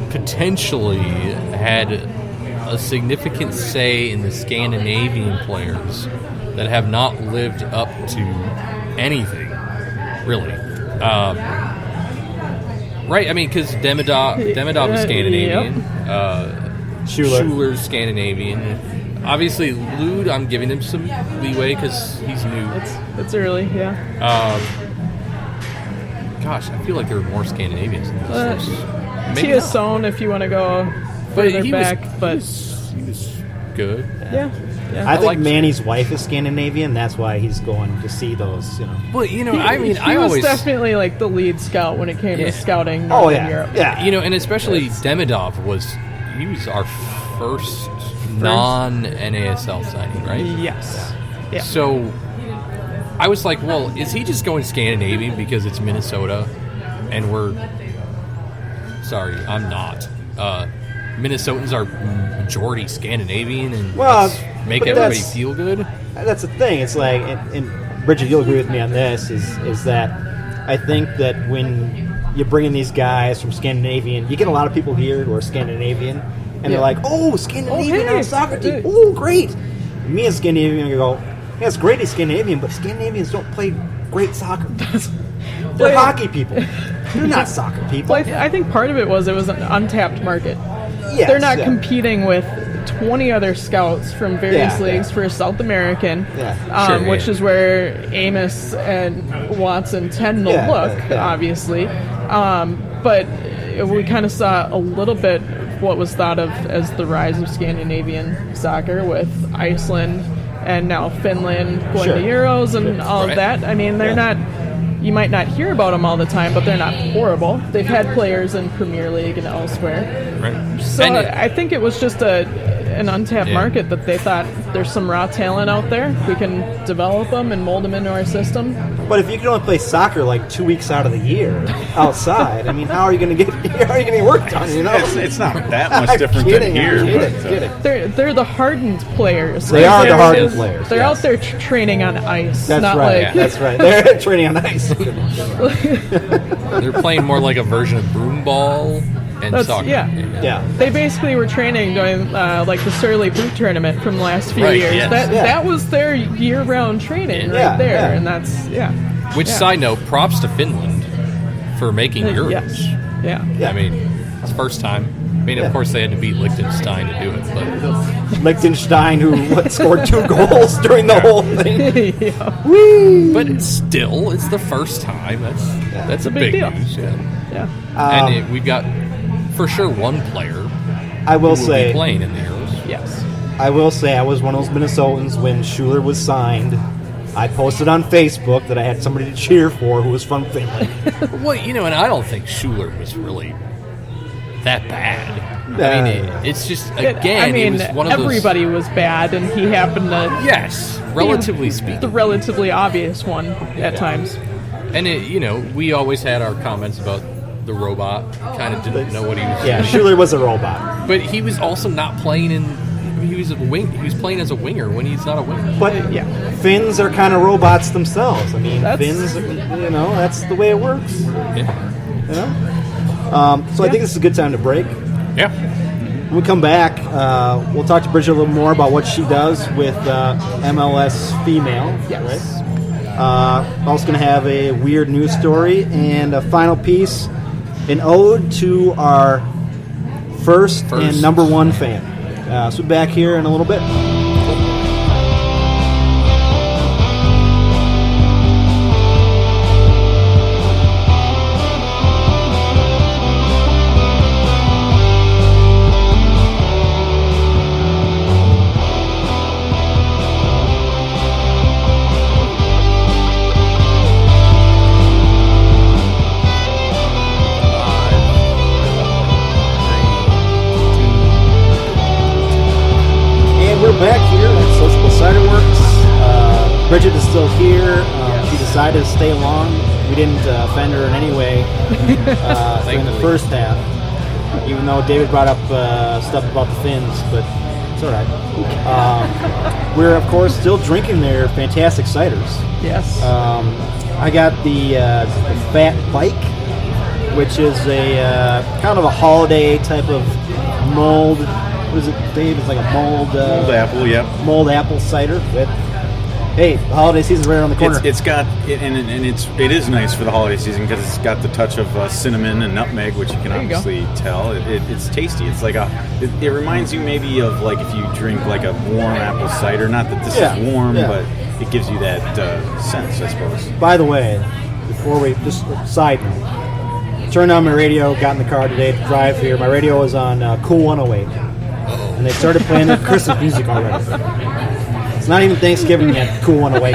potentially had a significant say in the Scandinavian players that have not lived up to anything, really? Right, I mean, because Demidov is Scandinavian. Schuler's Scandinavian. Obviously, Lude, I'm giving him some leeway because he's new. It's early, Gosh, I feel like there are more Scandinavians than this. Tiasone, if you want to go further back. He was good. Yeah. I think Manny's wife is Scandinavian. That's why he's going to see those. Well, he was definitely like the lead scout when it came to scouting in Europe. Yeah. And especially Demidov was our first non-NASL signing, right? Yes. Yeah. So I was like, well, is he just going Scandinavian because it's Minnesota and sorry, I'm not. Minnesotans are majority Scandinavian and let's make everybody feel good. That's the thing. It's like, and Bridget, you'll agree with me on this, is that I think that when you bring in these guys from Scandinavian, you get a lot of people here who are Scandinavian, and they're like, oh, Scandinavian on a soccer team. Oh, great. Me as Scandinavian, I go, yeah, it's great he's Scandinavian, but Scandinavians don't play great soccer. They're hockey people. They're not soccer people. I think part of it was an untapped market. Yes, they're not competing with 20 other scouts from various leagues for South American, which is where Amos and Watson tend to look, obviously. But we kind of saw a little bit what was thought of as the rise of Scandinavian soccer with Iceland and now Finland going to Euros and all of that. I mean, they're not, you might not hear about them all the time, but they're not horrible. They've had players in Premier League and elsewhere. Right. So I think it was just an untapped market that they thought there's some raw talent out there. We can develop them and mold them into our system. But if you can only play soccer like 2 weeks out of the year outside, I mean, how are you going to get work done? You know, it's not that much different than here. They're the hardened players. They are the hardened players. They're out there training on ice. That's not right. like That's right. They're training on ice. They're playing more like a version of broomball and soccer. Yeah. They basically were training during like the Surly Boot tournament from the last few years. Yes. That was their year-round training right there, and that's Which side note, props to Finland for making Euros. Yes. Yeah. I mean, it's the first time. I mean, of course, they had to beat Liechtenstein to do it, but Liechtenstein, who scored 2 goals during the whole thing. but it's the first time. That's a big deal. news. Yeah. And we've got for sure one player. I will who will say be playing in the Euros. Yes. I will say I was one of those Minnesotans when Schuler was signed. I posted on Facebook that I had somebody to cheer for who was from Finland. Well, and I don't think Schuler was really that bad. I mean, it's just, again, it was one of those... everybody was bad, and he happened to... Yes, relatively speaking. The relatively obvious one at times. And, we always had our comments about the robot. Kind of didn't know what he was doing. Yeah, Schuler was a robot. But he was also not playing in... He was playing as a winger when he's not a winger. But Finns are kind of robots themselves. I mean, Finns, that's the way it works. Yeah. So I think this is a good time to break. Yeah. When we come back, we'll talk to Bridget a little more about what she does with MLS Female. Yes. Right? Also going to have a weird news story and a final piece, an ode to our first and number 1 fan. So we'll be back here in a little bit. Back here at Sociable Cider Werks. Bridget is still here. She decided to stay along. We didn't offend her in any way in the first half, even though David brought up stuff about the Finns, but it's all right. We're, of course, still drinking their fantastic ciders. Yes. I got the Fat Bike, which is a kind of a holiday type of mulled... What is it, Dave? It's like a mulled apple, mulled apple cider. With, hey, the holiday season's right around the corner. It's got it is nice for the holiday season because it's got the touch of cinnamon and nutmeg, which you can obviously tell. It's tasty. It's like it reminds you maybe of like if you drink like a warm apple cider. Not that this is warm, but it gives you that sense, I suppose. By the way, before we just side note, turned on my radio, got in the car today to drive here. My radio was on Cool 108. And they started playing their Christmas music already. It's not even Thanksgiving yet, Cool 108.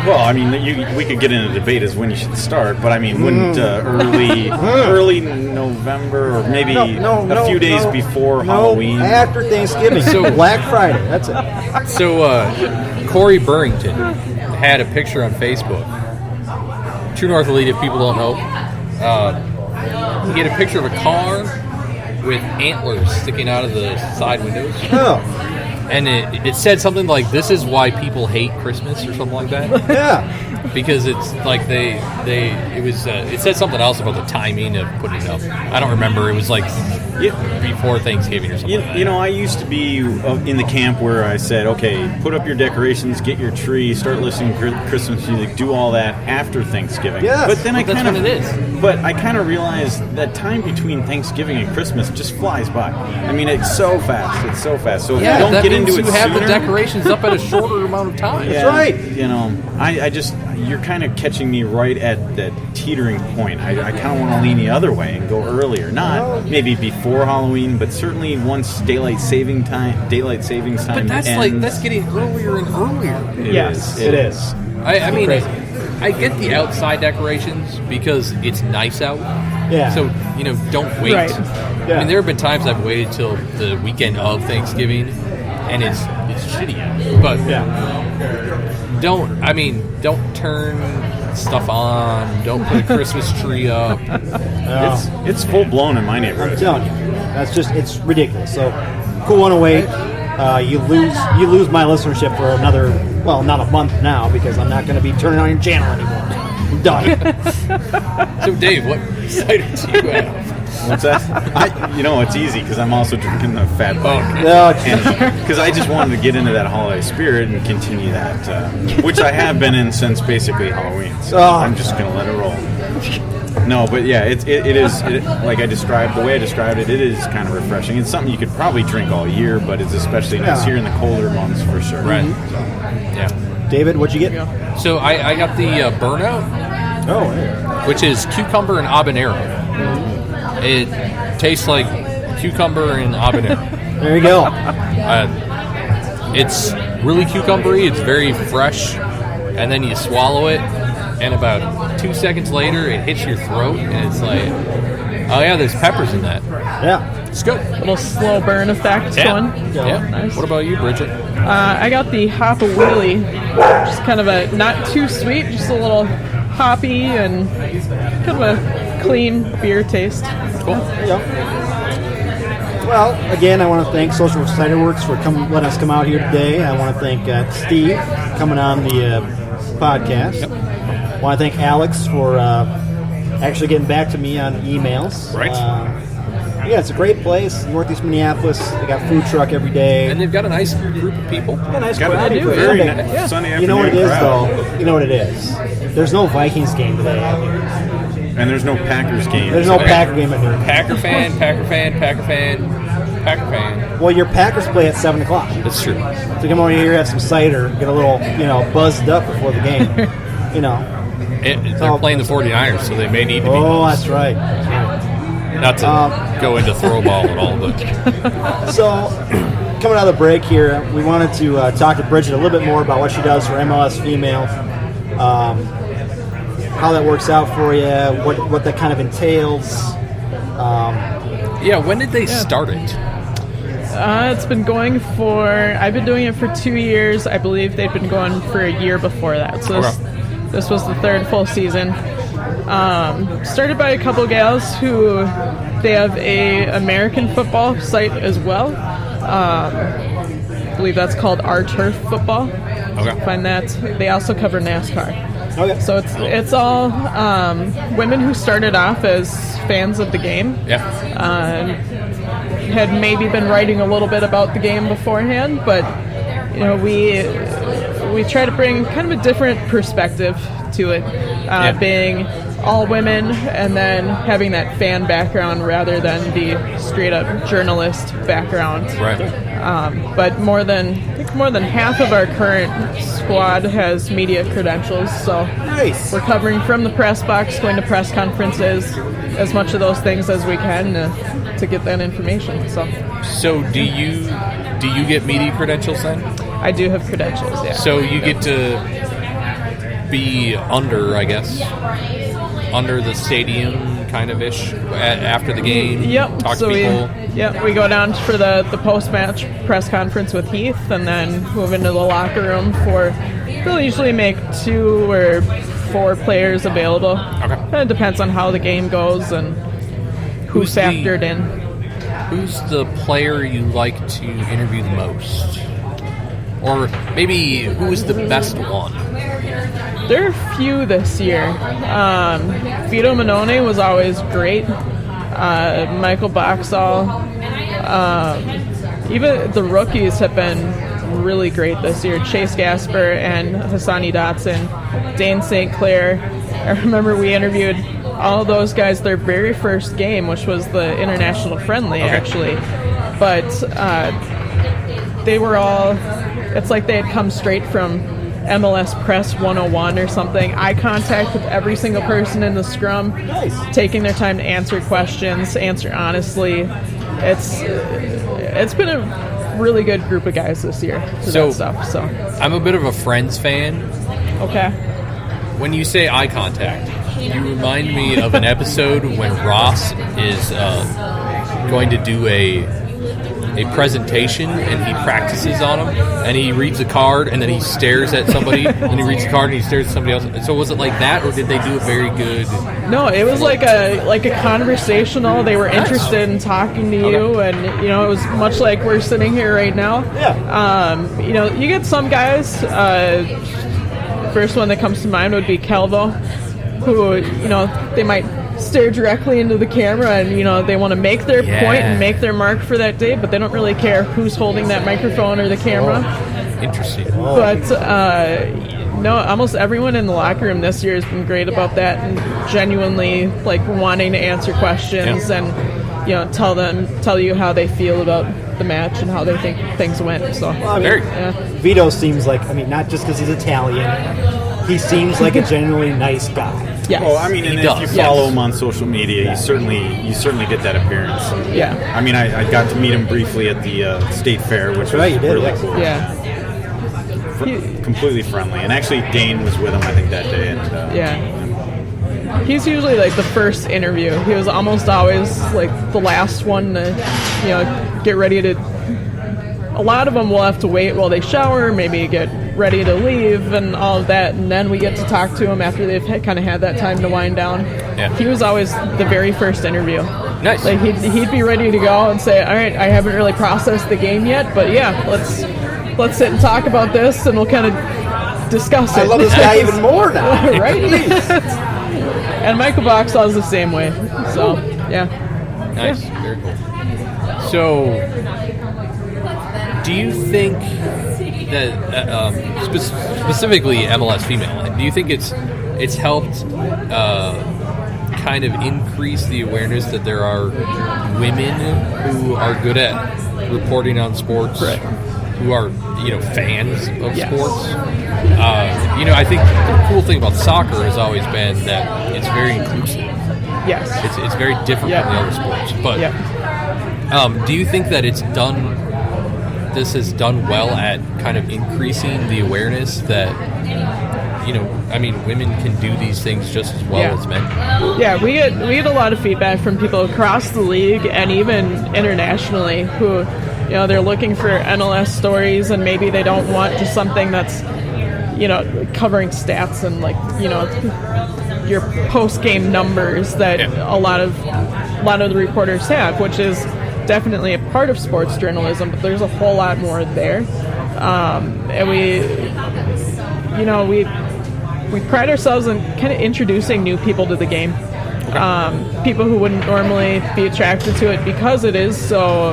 Well, I mean, we could get in a debate as when you should start, but I mean, wouldn't early November or maybe a few days before Halloween? After Thanksgiving, so Black Friday, that's it. So, Corey Burrington had a picture on Facebook. True North Elite, if people don't know. He had a picture of a car with antlers sticking out of the side windows. Oh. And it said something like, "This is why people hate Christmas," or something like that. Yeah. Because it's like it said something else about the timing of putting it up. I don't remember. It was like before Thanksgiving or something like that. I used to be in the camp where I said, okay, put up your decorations, get your tree, start listening to Christmas music, do all that after Thanksgiving. Yeah. But then that's when it is. But I kind of realized that time between Thanksgiving and Christmas just flies by. I mean, it's so fast. So if you don't get into to it have the sooner- decorations up at a shorter amount of time. That's right. You know, I just, you're kind of catching me right at that teetering point. I kind of want to lean the other way and go earlier. Not maybe before Halloween, but certainly once daylight savings time But that's ends. that's getting earlier and earlier. It is. I mean, Crazy. I get the outside decorations because it's nice out. Yeah. So, don't wait. Right. Yeah. I mean, there have been times I've waited till the weekend of Thanksgiving, and it's shitty out. But don't turn stuff on. Don't put a Christmas tree up. It's full blown in my I'm neighborhood. telling you, it's ridiculous. So, cool 108. You lose my listenership for another, well, not a month now because I'm not going to be turning on your channel anymore. I'm done. So, Dave, what cider do you have? What's that? It's easy because I'm also drinking the Fat Buck. No, Because I just wanted to get into that holiday spirit and continue that, which I have been in since basically Halloween. So I'm just going to let it roll. No, but yeah, it is like I described, the way I described it, it is kind of refreshing. It's something you could probably drink all year, but it's especially nice here in the colder months for sure. Right. Yeah. David, what'd you get? So, I got the Burnout, Oh, yeah. which is cucumber and habanero. It tastes like cucumber and habanero. There you go. It's really cucumbery. It's very fresh, and then you swallow it, and about 2 seconds later, it hits your throat, and it's like, oh yeah, there's peppers in that. Yeah. It's good. Little slow burn effect going. Yeah. Nice. What about you, Bridget? I got the Hop a Wheelie, just kind of a not too sweet, just a little hoppy and kind of a clean beer taste. Cool. There you go. Well, again, I want to thank Sociable Cider Werks for letting us come out here today. I want to thank Steve coming on the podcast. Yep. I want to thank Alex for actually getting back to me on emails. Right. Yeah, it's a great place, Northeast Minneapolis. They got food truck every day. And they've got a nice group of people. Got a nice Got crowd. a very Yeah. nice Sunday afternoon You know what it is, crowd. though? You know what it is? There's no Vikings game today out here. And there's no Packers game. There's no Packer game at noon. Packer fan, Packer fan, Packer fan, Packer fan. Well, your Packers play at 7 o'clock. That's true. So come over here, have some cider, get a little, buzzed up before the game. They're playing the 49ers, so they may need to be. Oh, that's right. Not to go into throw ball at all, but So, coming out of the break here, we wanted to talk to Bridget a little bit more about what she does for MLS Female, how that works out for you, what that kind of entails. yeah. When did they start it? It's been going I've been doing it for 2 years. I believe they've been going for a year before that. So this was the third full season. Started by a couple gals who, they have a American football site as well. I believe that's called Our Turf Football. Okay. Find that. They also cover NASCAR. Okay. So it's all women who started off as fans of the game. Yeah. Had maybe been writing a little bit about the game beforehand, but we try to bring kind of a different perspective to it, being all women and then having that fan background rather than the straight up journalist background. Right. But more than half of our current squad has media credentials, so Nice. we're covering from the press box, going to press conferences, as much of those things as we can to get that information. So do you get media credentials then? I do have credentials, yeah. So you get to be under, I guess, under the stadium kind of ish after the game. Yep. Talk so to people. we go down for the post-match press conference with Heath, and then move into the locker room they'll usually make 2 or 4 players available. Okay. It depends on how the game goes and who's factored in. Who's the player you like to interview the most? Or maybe who's the best one? There are a few this year. Vito Minone was always great. Michael Boxall. Even the rookies have been really great this year. Chase Gasper and Hassani Dotson, Dane St. Clair. I remember we interviewed all those guys their very first game, which was the international friendly, actually. But they were all, it's like they had come straight from MLS Press 101 or something. Eye contact with every single person in the scrum. Nice. Taking their time to answer questions, answer honestly. It's been a really good group of guys this year for that stuff. So I'm a bit of a Friends fan. Okay. When you say eye contact, you remind me of an episode when Ross is going to do a presentation, and he practices on them, and he reads a card, and then he stares at somebody, and he reads a card, and he stares at somebody else. And so was it like that, or did they do a very good... No, it was like a conversational. They were interested in talking to you, and it was much like we're sitting here right now. Yeah. You get some guys. First one that comes to mind would be Calvo, who they might stare directly into the camera, and they want to make their point and make their mark for that day, but they don't really care who's holding that microphone or the camera. Interesting. But no, almost everyone in the locker room this year has been great about that, and genuinely wanting to answer questions and tell you how they feel about the match and how they think things went. So Vito seems like, not just because he's Italian, he seems like a genuinely nice guy. Yes. Well, and if you follow him on social media, you certainly get that appearance. Yeah. I got to meet him briefly at the State Fair, which was really cool. Yeah. Completely friendly, and actually Dane was with him, I think, that day. And he's usually the first interview. He was almost always the last one to get ready to. A lot of them will have to wait while they shower, maybe get ready to leave and all of that, and then we get to talk to him after they've kind of had that time to wind down. Yeah. He was always the very first interview. Nice. He'd be ready to go and say, all right, I haven't really processed the game yet, but let's sit and talk about this, and we'll kind of discuss it. I love this guy even more now. Right? And Michael Boxall's the same way. So, yeah. Nice. Yeah. Very cool. So, do you think that specifically MLS female, do you think it's helped kind of increase the awareness that there are women who are good at reporting on sports, who are fans of sports? I think the cool thing about soccer has always been that it's very inclusive. Yes. It's very different from the other sports. But do you think that this has done well at kind of increasing the awareness that, women can do these things just as well as men? Yeah, we get a lot of feedback from people across the league and even internationally who, they're looking for MLS stories, and maybe they don't want just something that's, covering stats and your post-game numbers that a lot of the reporters have, which is definitely a part of sports journalism, but there's a whole lot more there. And we pride ourselves in kind of introducing new people to the game. People who wouldn't normally be attracted to it because it is so,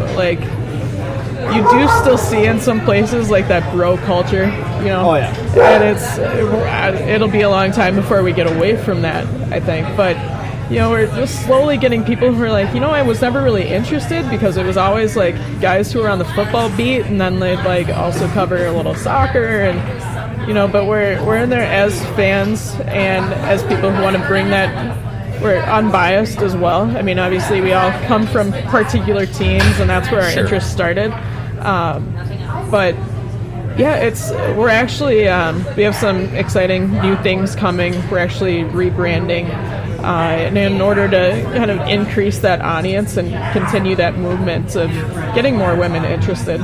you do still see in some places that bro culture, Oh, yeah. And it'll be a long time before we get away from that, I think. But we're just slowly getting people who are I was never really interested because it was always guys who were on the football beat, and then they'd also cover a little soccer, and but we're in there as fans and as people who want to bring that. We're unbiased as well. Obviously we all come from particular teams, and that's where our interest started. But yeah, we're actually we have some exciting new things coming. We're actually rebranding. And in order to kind of increase that audience and continue that movement of getting more women interested,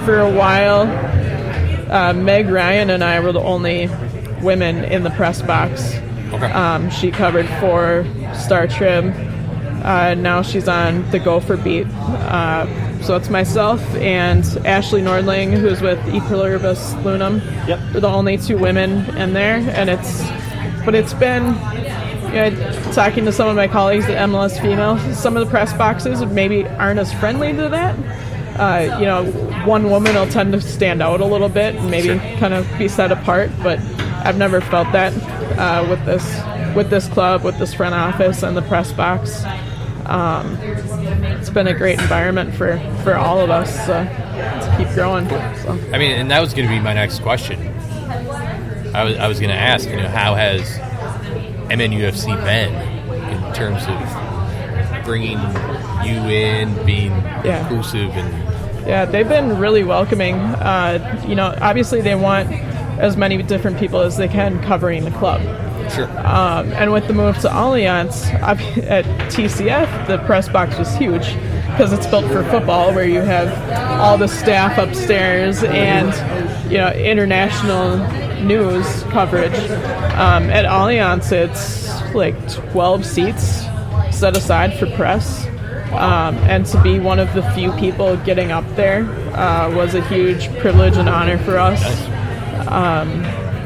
for a while, Meg Ryan and I were the only women in the press box. Okay. She covered for Star Trib. Now she's on the Gopher beat. So it's myself and Ashley Nordling, who's with E Pluribus Lunam. Yep. We're the only two women in there, and it's been talking to some of my colleagues at MLS Female. Some of the press boxes maybe aren't as friendly to that. One woman will tend to stand out a little bit and maybe kind of be set apart, but I've never felt that with this club, with this front office and the press box. It's been a great environment for all of us to keep growing. So. I mean, and that was going to be my next question. I was going to ask, how has MNUFC been in terms of bringing you in, being inclusive, and yeah, they've been really welcoming. Obviously they want as many different people as they can covering the club. sure. And with the move to Allianz, at TCF, the press box was huge because it's built for football, where you have all the staff upstairs and international news coverage. At Allianz, it's like 12 seats set aside for press. And to be one of the few people getting up there was a huge privilege and honor for us.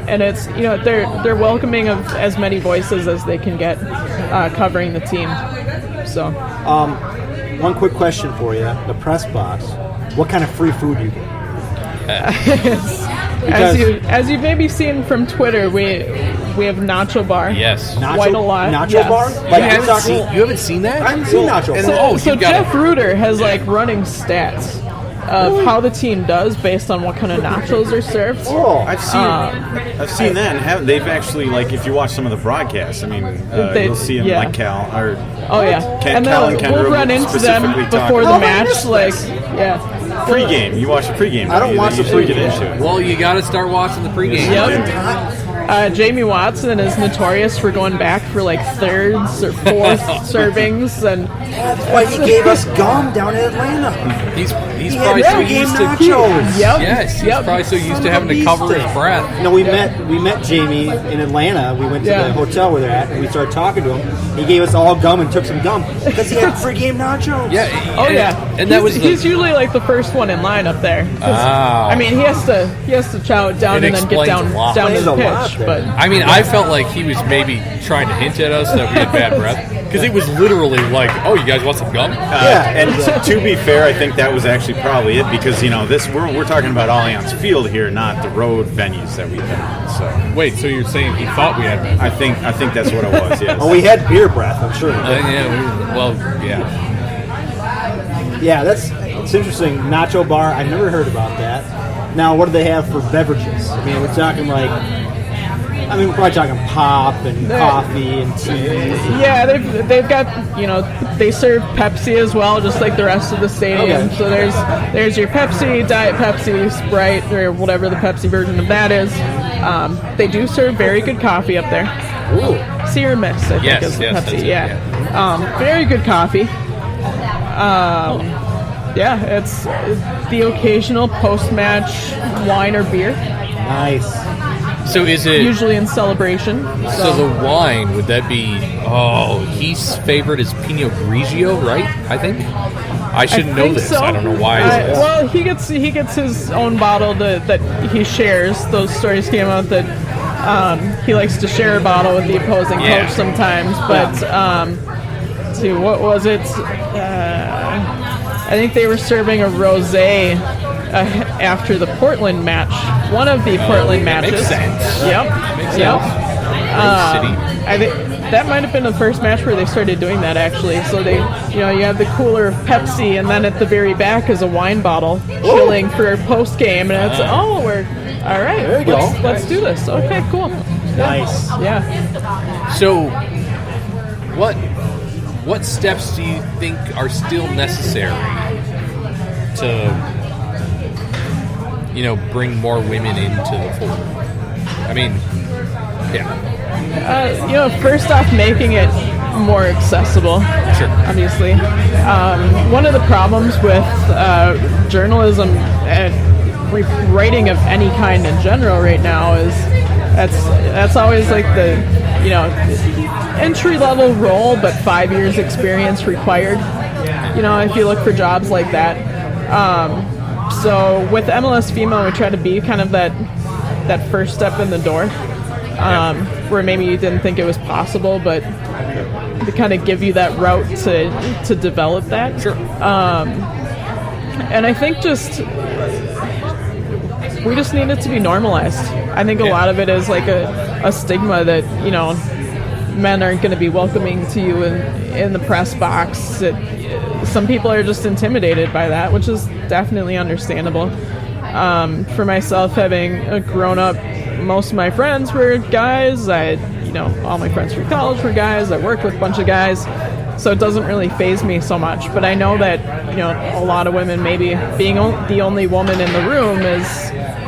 And it's they're welcoming of as many voices as they can get covering the team. So, one quick question for you: the press box. What kind of free food do you get? As you've maybe seen from Twitter, we have nacho bar. Yes. Quite a lot. Nacho Yes. bar? You haven't seen that? I haven't seen nacho bar. So Jeff Reuter has running stats of how the team does based on what kind of nachos are served. Oh, I've seen that, and they've actually, if you watch some of the broadcasts, you'll see them yeah. Cal, or Oh yeah, Ken we'll Rowe run into them specifically before talking the about match. pregame. You watch the pregame. I don't watch the usually get pregame. into it. Well, you got to start watching the pregame. Yep. Jamie Watson is notorious for going back for thirds or fourth servings, and that's why he gave us gum down in Atlanta. He's probably so used to nachos. Yep. Yes, he's probably so used to having to cover his breath. No, we met Jamie in Atlanta. We went to the hotel where they're at, and we started talking to him. He gave us all gum and took some gum because he had free-game nachos. Yeah. And that was he's usually the first one in line up there. He has to chow it down and then get down to the pitch. But I felt like he was maybe trying to hint at us that we had bad breath, because it was literally oh, you guys want some gum? And to be fair, I think that was actually probably it, because we're talking about Allianz Field here, not the road venues that we've been on. So wait, so you're saying he thought we had bad breath? I think that's what it was. Yes. Oh, we had beer breath. I'm sure. Yeah, it's interesting. Nacho bar. I've never heard about that. Now, what do they have for beverages? We're talking we're probably talking pop and coffee and tea. Yeah, they've got they serve Pepsi as well, just like the rest of the stadium. Okay. So there's your Pepsi, Diet Pepsi, Sprite, or whatever the Pepsi version of that is. They do serve very good coffee up there. Ooh. Sierra Mix, I think is the Pepsi. Very good coffee. It's the occasional post-match wine or beer. Nice. So is it usually in celebration? So the wine, would that be? Oh, his favorite is Pinot Grigio, right? I think. I should know this. So. I don't know why. Well, he gets his own bottle that he shares. Those stories came out that he likes to share a bottle with the opposing coach sometimes. But let's see, what was it? I think they were serving a rosé after the Portland match. One of the Portland matches. Makes sense. Yep. Makes Yep. sense. I think that might have been the first match where they started doing that, actually. So they, you have the cooler of Pepsi, and then at the very back is a wine bottle chilling for post game, and it's we're all right. There you go. Let's do this. Okay, cool. Nice. Yeah. So, what steps do you think are still necessary to bring more women into the fold? First off, making it more accessible. Sure. Obviously. One of the problems with journalism and writing of any kind in general right now is that's always the entry level role, but 5 years experience required. If you look for jobs like that. So with MLS Female, we try to be kind of that first step in the door, where maybe you didn't think it was possible, but to kind of give you that route to develop that. Sure. And I think we just need it to be normalized. I think a lot of it is a stigma that men aren't going to be welcoming to you in the press box. Some people are just intimidated by that, which is definitely understandable. For myself, having grown up, most of my friends were guys. All my friends from college were guys. I worked with a bunch of guys, so it doesn't really faze me so much. But I know that a lot of women, maybe being the only woman in the room is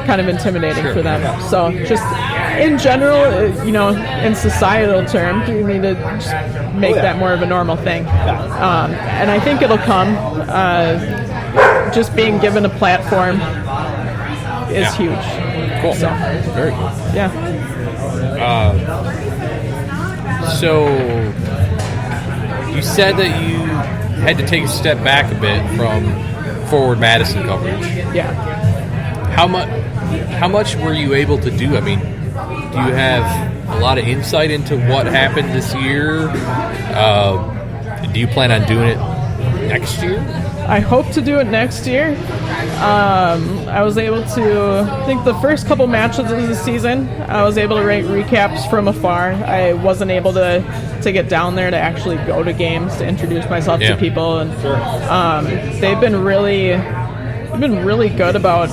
kind of intimidating for them. So just in general, in societal terms, we need to just make that more of a normal thing. And I think it'll come. Just being given a platform is huge. Cool. So, very cool. Yeah. So you said that you had to take a step back a bit from forward Madison coverage. Yeah. How much were you able to do? I mean, do you have a lot of insight into what happened this year? Do you plan on doing it next year? I hope to do it next year. I was able to, I think the first couple matches of the season, I was able to write recaps from afar. I wasn't able to get down there to actually go to games, to introduce myself to people. And they've been really good about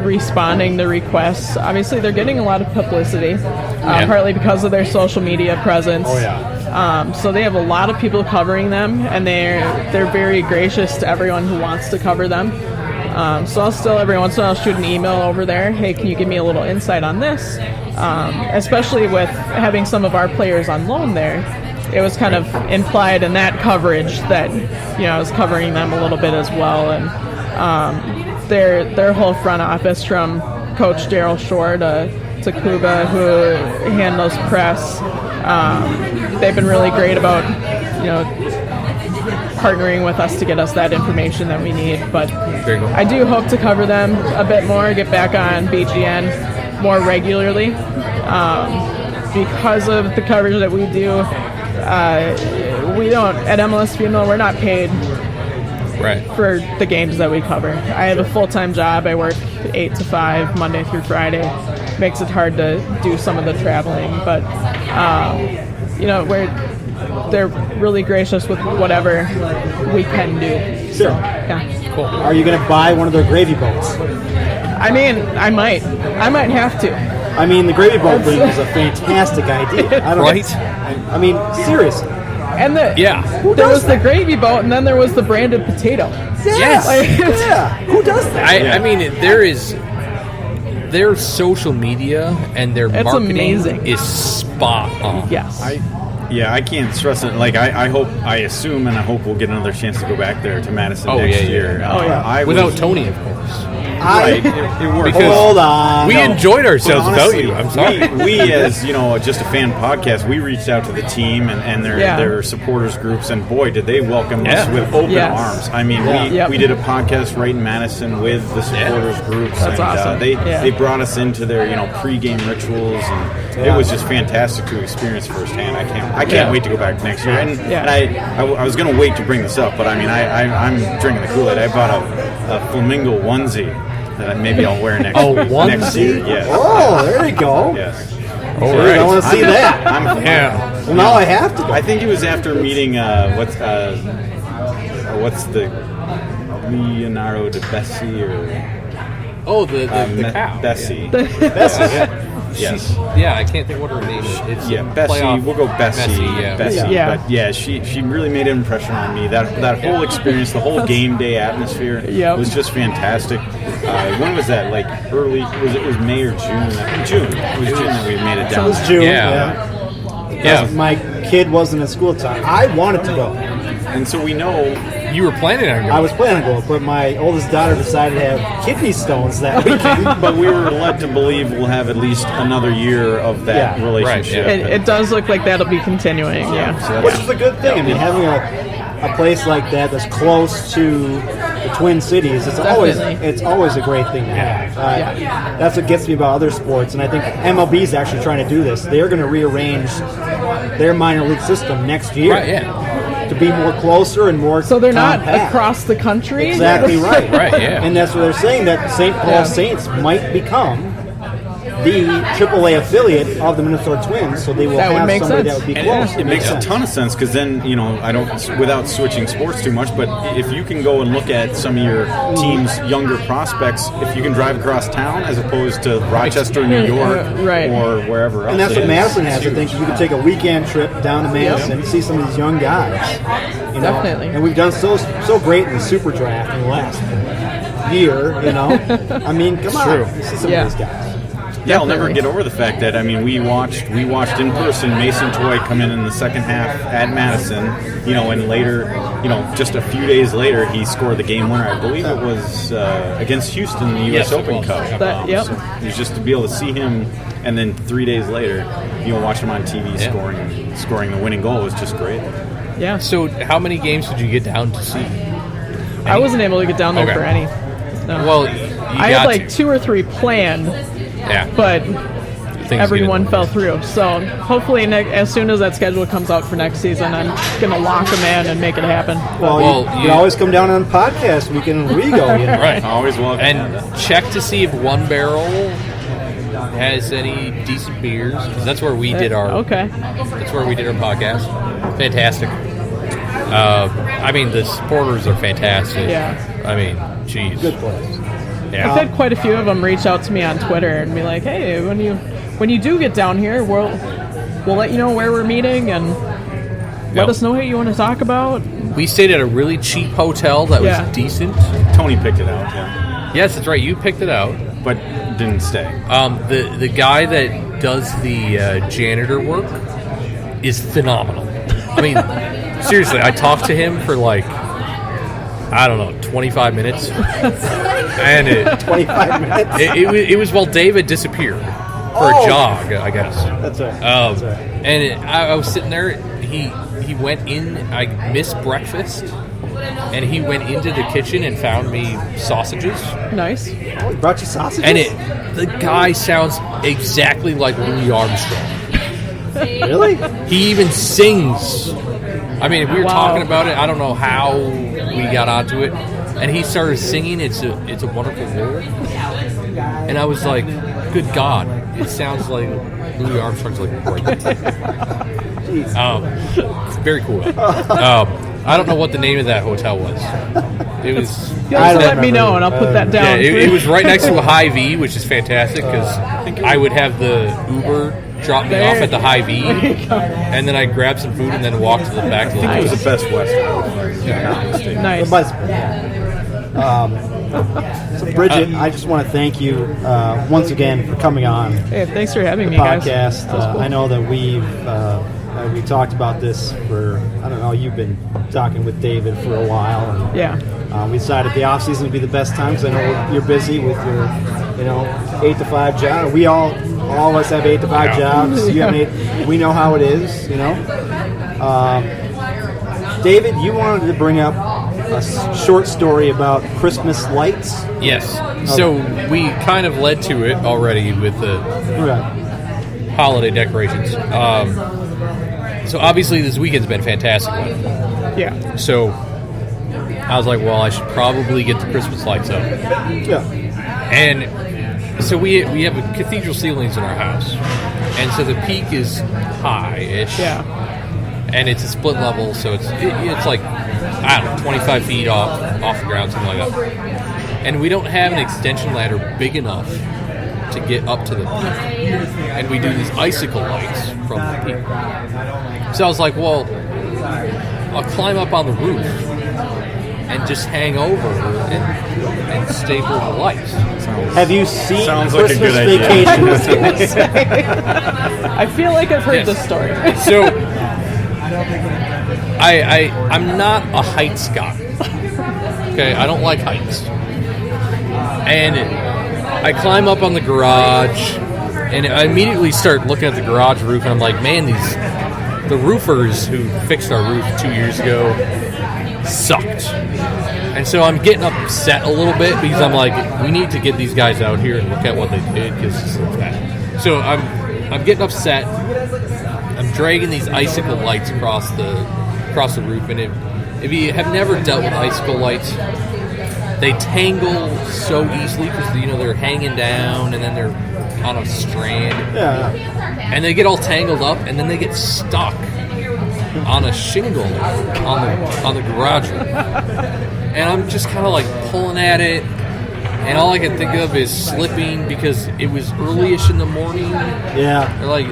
responding to requests. Obviously, they're getting a lot of publicity, partly because of their social media presence. So they have a lot of people covering them, and they're very gracious to everyone who wants to cover them. So I'll still every once in a while shoot an email over there. Hey, can you give me a little insight on this? Especially with having some of our players on loan there, it was kind of implied in that coverage that I was covering them a little bit as well. And their whole front office, from Coach Daryl Shore to Kuba, who handles press, they've been really great about partnering with us to get us that information that we need. But I do hope to cover them a bit more, get back on BGN more regularly. Because of the coverage that we do, we don't, at MLSP, we're not paid for the games that we cover. I have a full-time job. I work 8 to 5, Monday through Friday. Makes it hard to do some of the traveling, but they're really gracious with whatever we can do. Sure. So, yeah. Cool. Are you going to buy one of their gravy boats? I mean, I might have to. I mean, the gravy boat thing is a fantastic idea. I mean, seriously. And there was the gravy boat, and then there was the branded potato. Yes. Who does that? I mean, their social media and their marketing amazing. Is spot on. Yes. I can't stress it. Like, I assume, and I hope we'll get another chance to go back there to Madison next year. Without Tony, of course. Right, it worked. Hold on. We enjoyed ourselves without you. I'm sorry. We as just a fan podcast, we reached out to the team and their supporters groups, and boy, did they welcome us with open arms. I mean, we did a podcast right in Madison with the supporters groups. That's awesome. They brought us into their pregame rituals, and it was just fantastic to experience firsthand. I can't wait to go back next year. And I was going to wait to bring this up, but I mean, I'm drinking the Kool-Aid. I bought a flamingo onesie that maybe I'll wear next week. Next year, yes. Oh, there you go. Yes. All right. I want to see that. Well, now I have to go. I think it was after meeting what's the Leonardo da Bessie or the cow. Bessie. Bessie. Yes. I can't think what her name is. It's Bessie. We'll go Bessie. Bessie. Yeah. But she really made an impression on me. That whole experience, the whole game day atmosphere was just fantastic. When was that? Like early? It was May or June? June. It was June that we made it down. It was June. Yeah. My kid wasn't in school at the time. I wanted to go. And so we know you were planning on going. I was planning to go, but my oldest daughter decided to have kidney stones that weekend. But we were led to believe we'll have at least another year of that relationship. Right, It does look like that'll be continuing. So which is a good thing. I mean, having a place like that that's close to the Twin Cities, it's always a great thing to have. That's what gets me about other sports, and I think MLB is actually trying to do this. They're going to rearrange their minor league system next year. To be more closer and more so they're compact. not across the country. Exactly right. Right, yeah. And that's what they're saying, that St. Paul Saints might become the AAA affiliate of the Minnesota Twins, so they will That would have make somebody sense. that would be And close. it makes a ton of sense because then, I don't, without switching sports too much, but if you can go and look at some of your team's younger prospects, if you can drive across town as opposed to Rochester, New York, Right. or wherever else. And that's it what is, Madison it's has. I huge. think you could take a weekend trip down to Madison and see some of these young guys. Definitely. And we've done so great in the Super Draft in the last year. I mean, come on, true. you see some Yeah. of these guys. Yeah, I'll never Definitely. get over the fact that we watched in person Mason Toy come in the second half at Madison, and later, just a few days later he scored the game winner. I believe it was against Houston in the U.S. Yes, it Open was. Cup. Yep. So it was just to be able to see him, and then 3 days later, watch him on TV scoring the winning goal was just great. Yeah. So, how many games did you get down to see? I wasn't able to get down there Okay. for any. No. Well, you I got had like to. 2 or 3 planned, Yeah. but Things everyone get- fell through. So hopefully, as soon as that schedule comes out for next season, I'm gonna lock them in and make it happen. Well, you you- always come down on podcast weekend and we go. Right. Always welcome. And check to see if One Barrel has any decent beers, because that's where we did our. Okay. That's where we did our podcast. Fantastic. The supporters are fantastic. Yeah. Geez. Good place. Yeah. I've had quite a few of them reach out to me on Twitter and be like, "Hey, when you do get down here, we'll let you know where we're meeting and let Yep. us know what you want to talk about." We stayed at a really cheap hotel that Yeah. was decent. Tony picked it out, yeah, Yes, that's right. You picked it out. but didn't stay. The guy that does the janitor work is phenomenal. Seriously, I talked to him for 25 minutes, and 25 minutes. it was while David disappeared for a jog, I guess. That's right. Um, That's right. And I was sitting there. He went in. I missed breakfast, and he went into the kitchen and found me sausages. Nice. Oh, he brought you sausages? And the guy sounds exactly like Louis Armstrong. Really? He even sings. We were Wow. talking about it. I don't know how we got onto it, and he started singing. It's a Wonderful World, and I was like, "Good God, it sounds like Louis Armstrong's right." It's very cool. I don't know what the name of that hotel was. It was. You'll I have to don't let me remember. know and I'll put that Yeah, down. it was right next to a Hy-Vee, which is fantastic because I would have the Uber drop me off at the Hy-Vee, and then I'd grab some food and then walk to the back of the It was place. the Best Western. Nice. But, so Bridget, I just want to thank you once again for coming on Hey, thanks for having the me, guys. podcast. That was cool. I know that we talked about this for, I don't know, you've been talking with David for a while. And, Yeah. we decided the off season would be the best time because I know you're busy with your, 8 to 5 job. All of us have 8 to 5 jobs. You have 8. We know how it is, David, you wanted to bring up a short story about Christmas lights. Yes. So we kind of led to it already with the Okay. holiday decorations. So obviously this weekend's been fantastic. Yeah. So I was like, well, I should probably get the Christmas lights up. Yeah. And so we have cathedral ceilings in our house, and so the peak is high-ish. Yeah. And it's a split level, so it's like, I don't know, 25 feet off the ground, something like that. And we don't have an extension ladder big enough to get up to the peak. And we do these icicle lights from the peak. So I was like, well, I'll climb up on the roof and just hang over and staple the lights. Have you seen Sounds like a Christmas good idea. Vacation? I feel like I've heard Yes. this story. So I'm not a heights guy. Okay, I don't like heights. And I climb up on the garage, and I immediately start looking at the garage roof, and I'm like, man, the roofers who fixed our roof 2 years ago sucked. And so I'm getting upset a little bit because I'm like, we need to get these guys out here and look at what they did because it's so bad. So I'm getting upset. I'm dragging these icicle lights across the roof, and if you have never dealt with icicle lights, they tangle so easily because they're hanging down and then they're on a strand. Yeah. And they get all tangled up, and then they get stuck on a shingle on the garage roof. And I'm just kind of like pulling at it, and all I can think of is slipping because it was early-ish in the morning. Yeah. Or like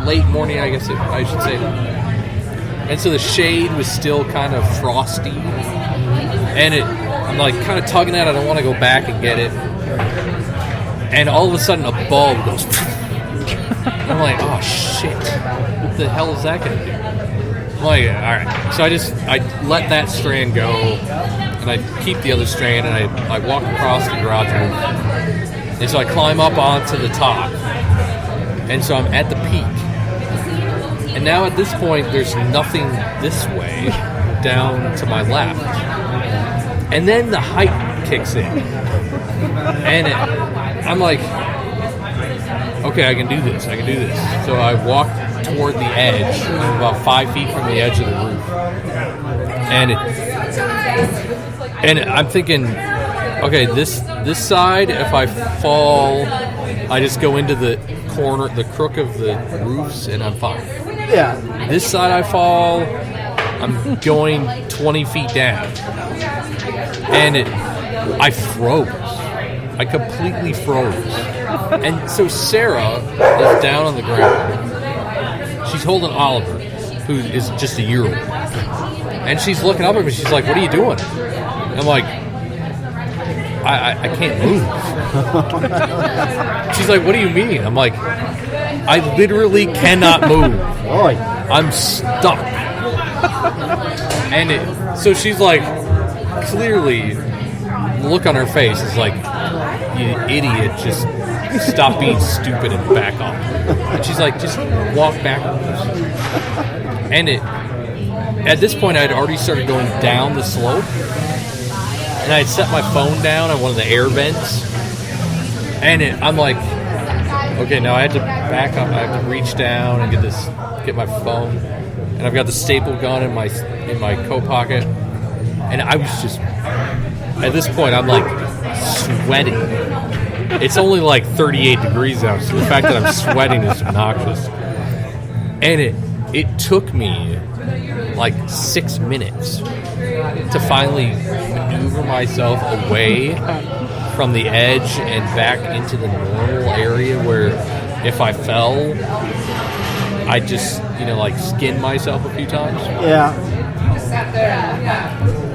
late morning, I guess I should say. And so the shade was still kind of frosty. And I'm like kind of tugging at it. I don't want to go back and get it. And all of a sudden a bulb goes. I'm like, oh shit. What the hell is that going to do? I'm like, all right. So I let that strand go. And I keep the other strand. And I walk across the garage roof. And so I climb up onto the top. And so I'm at the peak. And now at this point, there's nothing this way down to my left. And then the height kicks in. And I'm like, okay, I can do this. So I walk toward the edge. I'm about 5 feet from the edge of the roof. And I'm thinking, okay, this side, if I fall, I just go into the corner, the crook of the roofs, and I'm fine. Yeah. This side I fall, I'm going 20 feet down. And I froze. I completely froze. And so Sarah is down on the ground. She's holding Oliver, who is just a year old. And she's looking up at me. She's like, what are you doing? I'm like, I can't move. She's like, what do you mean? I'm like, I literally cannot move. Oh, I'm stuck. And so she's like, clearly, the look on her face is like, you idiot, just stop being stupid and back off. And she's like, just walk backwards. And at this point, I'd already started going down the slope. And I'd set my phone down on one of the air vents. And I'm like, okay, now I have to back up. I have to reach down and get my phone. And I've got the staple gun in my coat pocket. And I was just, at this point, I'm like sweating. It's only like 38 degrees out, so the fact that I'm sweating is obnoxious. And it took me like 6 minutes to finally maneuver myself away from the edge and back into the normal area where if I fell, I just, like skin myself a few times. yeah.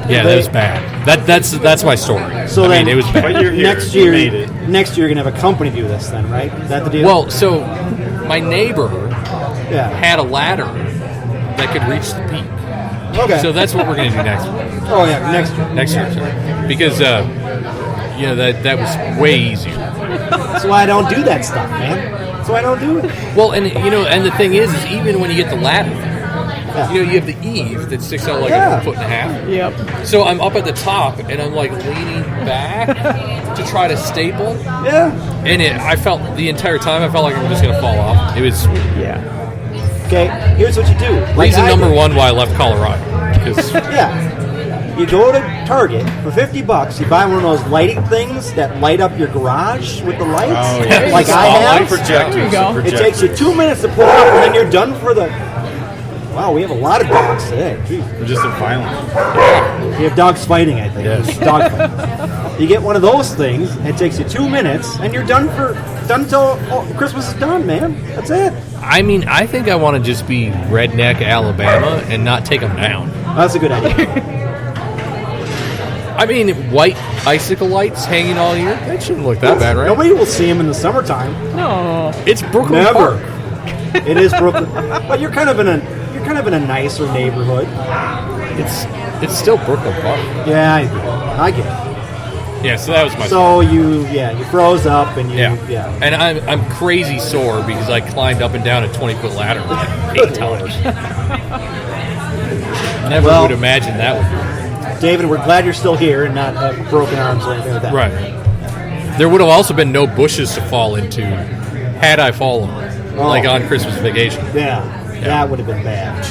Yeah, that was bad. That's my story. So I mean, it was bad. But you're here. Next You year, made it. next year you're gonna have a company do this, then, right? Is that the deal? Well, so my neighbor yeah. had a ladder that could reach the peak. Okay. So that's what we're going to do next year. Oh yeah, next year. Next year, sorry. Because that was way easier. That's why I don't do that stuff, man. That's why I don't do it. Well, and the thing is even when you get the ladder, Yeah. you have the eave that sticks out like Yeah. a foot and a half. Yep. So I'm up at the top and I'm like leaning back to try to staple. Yeah. And I felt the entire time I felt like I'm just going to fall off. It was Yeah. Okay. Here's what you do. Like reason I number did. one why I left Colorado. 'Cause Yeah. You go to Target for $50. You buy one of those lighting things that light up your garage with the lights, Oh, yeah. like I Spotlight have. projectors. There you go. It takes you 2 minutes to pull up, and then you're done for the. Wow, we have a lot of dogs today. Jeez. We're just a violent. We have dogs fighting, I think. Yes. Dog fighting. You get one of those things, it takes you 2 minutes, and you're done till Christmas is done, man. That's it. I mean, I think I want to just be redneck Alabama and not take them down. That's a good idea. I mean, white icicle lights hanging all year, that shouldn't look that bad, right? Nobody will see them in the summertime. No. It's Brooklyn Never. Park. It is Brooklyn, but you're kind of in a nicer neighborhood. It's still Brooklyn Park. Yeah, I get it. Yeah, so that was my So you froze up and you yeah. And I'm crazy sore because I climbed up and down a 20-foot ladder like 8 times. Never Well- would imagine that would be. David, we're glad you're still here and not have broken arms or anything like that. Right. There would have also been no bushes to fall into had I fallen, like on Christmas vacation. Yeah, that would have been bad.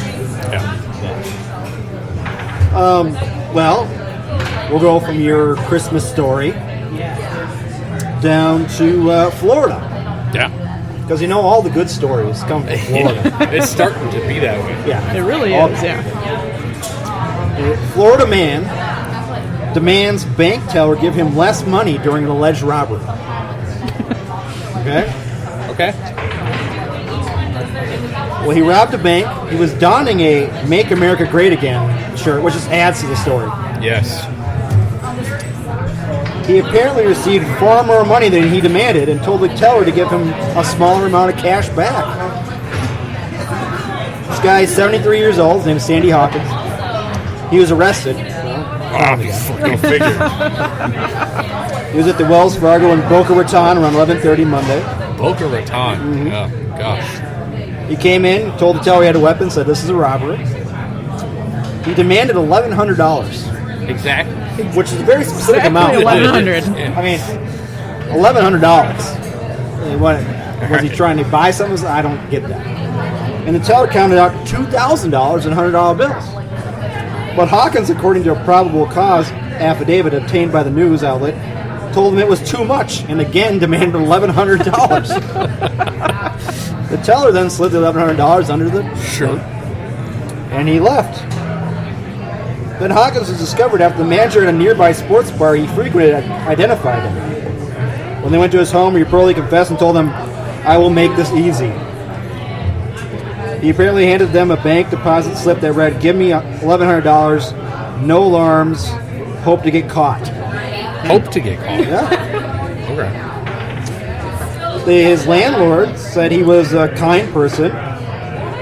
Yeah. Well, we'll go from your Christmas story down to Florida. Yeah. Because all the good stories come from Florida. It's starting to be that way. Yeah. It really is, yeah. Florida man demands bank teller give him less money during an alleged robbery. Okay? Okay. Well, he robbed a bank. He was donning a Make America Great Again shirt, which just adds to the story. Yes. He apparently received far more money than he demanded and told the teller to give him a smaller amount of cash back. This guy is 73 years old. His name is Sandy Hawkins. He was arrested. Go figure. He was at the Wells Fargo in Boca Raton around 11:30 Monday. Boca Raton. Oh, gosh. He came in, told the teller he had a weapon, said this is a robbery. He demanded $1,100, Exactly. which is a very specific amount. $1,100. Yeah. I mean, $1,100. Was he trying to buy something? I don't get that. And the teller counted out $2,000 in $100 bills. But Hawkins, according to a probable cause affidavit obtained by the news outlet, told him it was too much and again demanded $1,100. The teller then slid the $1,100 under the shirt and he left. Then Hawkins was discovered after the manager at a nearby sports bar he frequented identified him. When they went to his home, he reportedly confessed and told them, "I will make this easy." He apparently handed them a bank deposit slip that read, "Give me $1,100, no alarms, hope to get caught." Hope to get caught. Yeah. Okay. His landlord said he was a kind person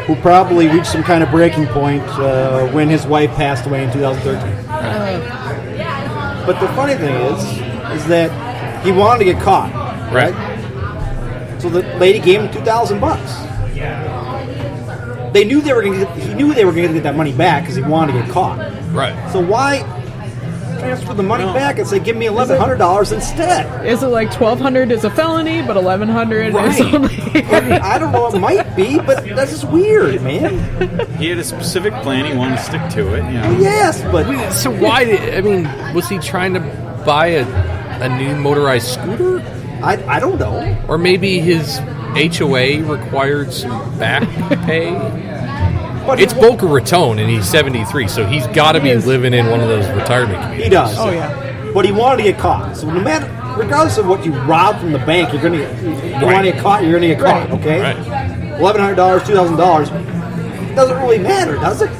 who probably reached some kind of breaking point when his wife passed away in 2013. But the funny thing is that he wanted to get caught, right? So the lady gave him $2,000. They knew they were going to. He knew they were going to get that money back because he wanted to get caught. Right. So why transfer the money back and say, "Give me $1,100 instead"? Is it like $1,200 is a felony, but $1,100 is only... I don't know. It might be, but that's just weird, man. He had a specific plan. He wanted to stick to it. Yes, but So why was he trying to buy a new motorized scooter? I don't know. Or maybe his HOA required some back pay? But It's Boca Raton, and he's 73, so he's got to be living in one of those retirement communities. He does. Oh, yeah. But he wanted to get caught. So no matter, regardless of what you rob from the bank, you're going to you want to get caught. You're going to get caught. Okay. Right. $1,100, $2,000 doesn't really matter, does it?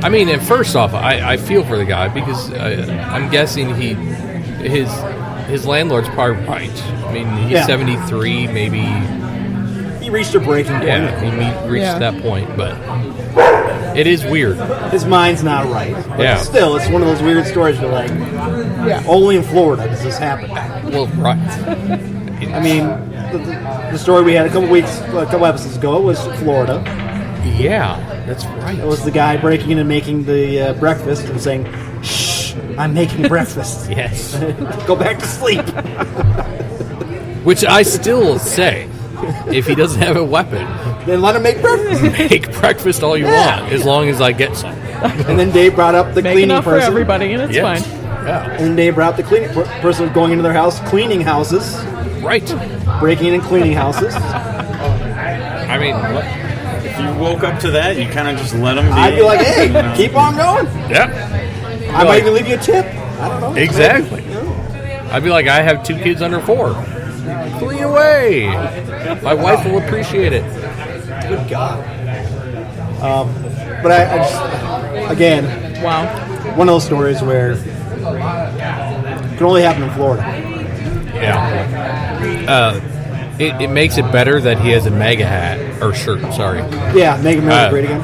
I mean, and first off, I feel for the guy because I'm guessing his landlord's probably right. I mean, he's 73, maybe. He reached a breaking point. Yeah, he reached that point, but it is weird. His mind's not right. But Yeah. still, it's one of those weird stories. You're like, only in Florida does this happen. Well, right. I mean, the story we had a couple episodes ago was Florida. Yeah, that's right. It was the guy breaking in and making the breakfast and saying, "Shh, I'm making breakfast." Yes. Go back to sleep. Which I still say, if he doesn't have a weapon, Then let him make breakfast. make breakfast all you want, as long as I get some. And then Dave brought up the Make cleaning enough for person. everybody, and it's Yes. fine. Yeah. And then Dave brought up the cleaning person going into their house, cleaning houses, Right. breaking in and cleaning houses. I mean, If you woke up to that, you kind of just let him be. I'd be like, "Hey, keep on going. yeah. I might even leave you a tip." I don't know. Exactly. I'd be like, I have 2 kids under 4. Clean away. My wife will appreciate it. Good God. But I just, again, Wow. one of those stories where it can only happen in Florida. Yeah. It makes it better that he has a MAGA hat or shirt. Sorry. Yeah, make America great again.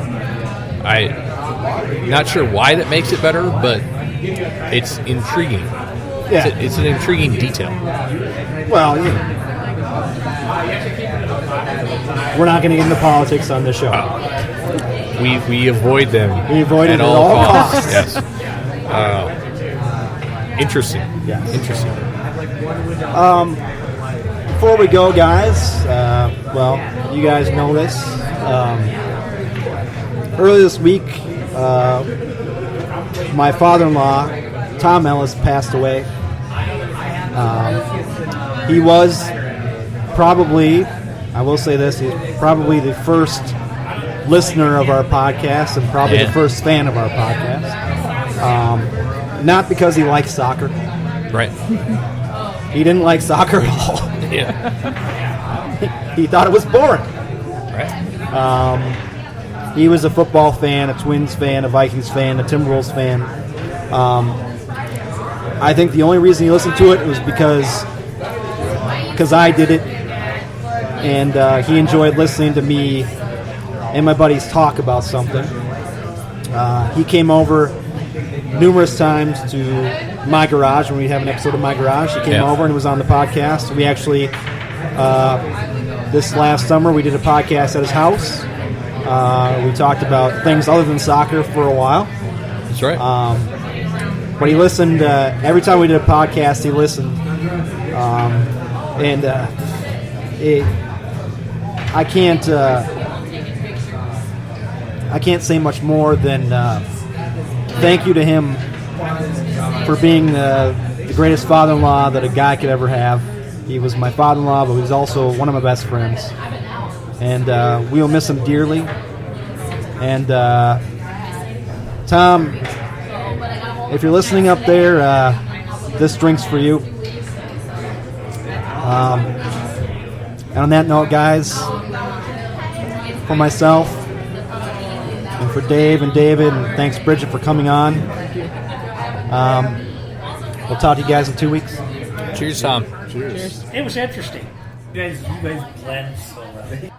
I'm not sure why that makes it better, but it's intriguing. Yeah. It's an intriguing detail. Well, we're not going to get into politics on this show. We avoid them. We avoid it at at all all costs. costs. Yes. Interesting. Yes. Interesting. Before we go, guys, you guys know this. Earlier this week, my father-in-law, Tom Ellis, passed away. He was probably, I will say this, he's probably the first listener of our podcast and probably the first fan of our podcast. Not because he likes soccer. Right. He didn't like soccer at all. Yeah. He thought it was boring. Right. He was a football fan, a Twins fan, a Vikings fan, a Timberwolves fan. I think the only reason he listened to it was because I did it, and he enjoyed listening to me and my buddies talk about something. He came over numerous times to my garage when we have an episode of My Garage. He came over and was on the podcast. We actually, this last summer, we did a podcast at his house. We talked about things other than soccer for a while. That's right. But he listened, every time we did a podcast, he listened. I can't say much more than thank you to him for being the greatest father-in-law that a guy could ever have. He was my father-in-law, but he was also one of my best friends. And we will miss him dearly. And Tom, if you're listening up there, this drink's for you. And on that note, guys, for myself and for Dave and David, and thanks Bridget for coming on. We'll talk to you guys in 2 weeks. Cheers, Tom. Cheers. It was interesting. You guys blend so well.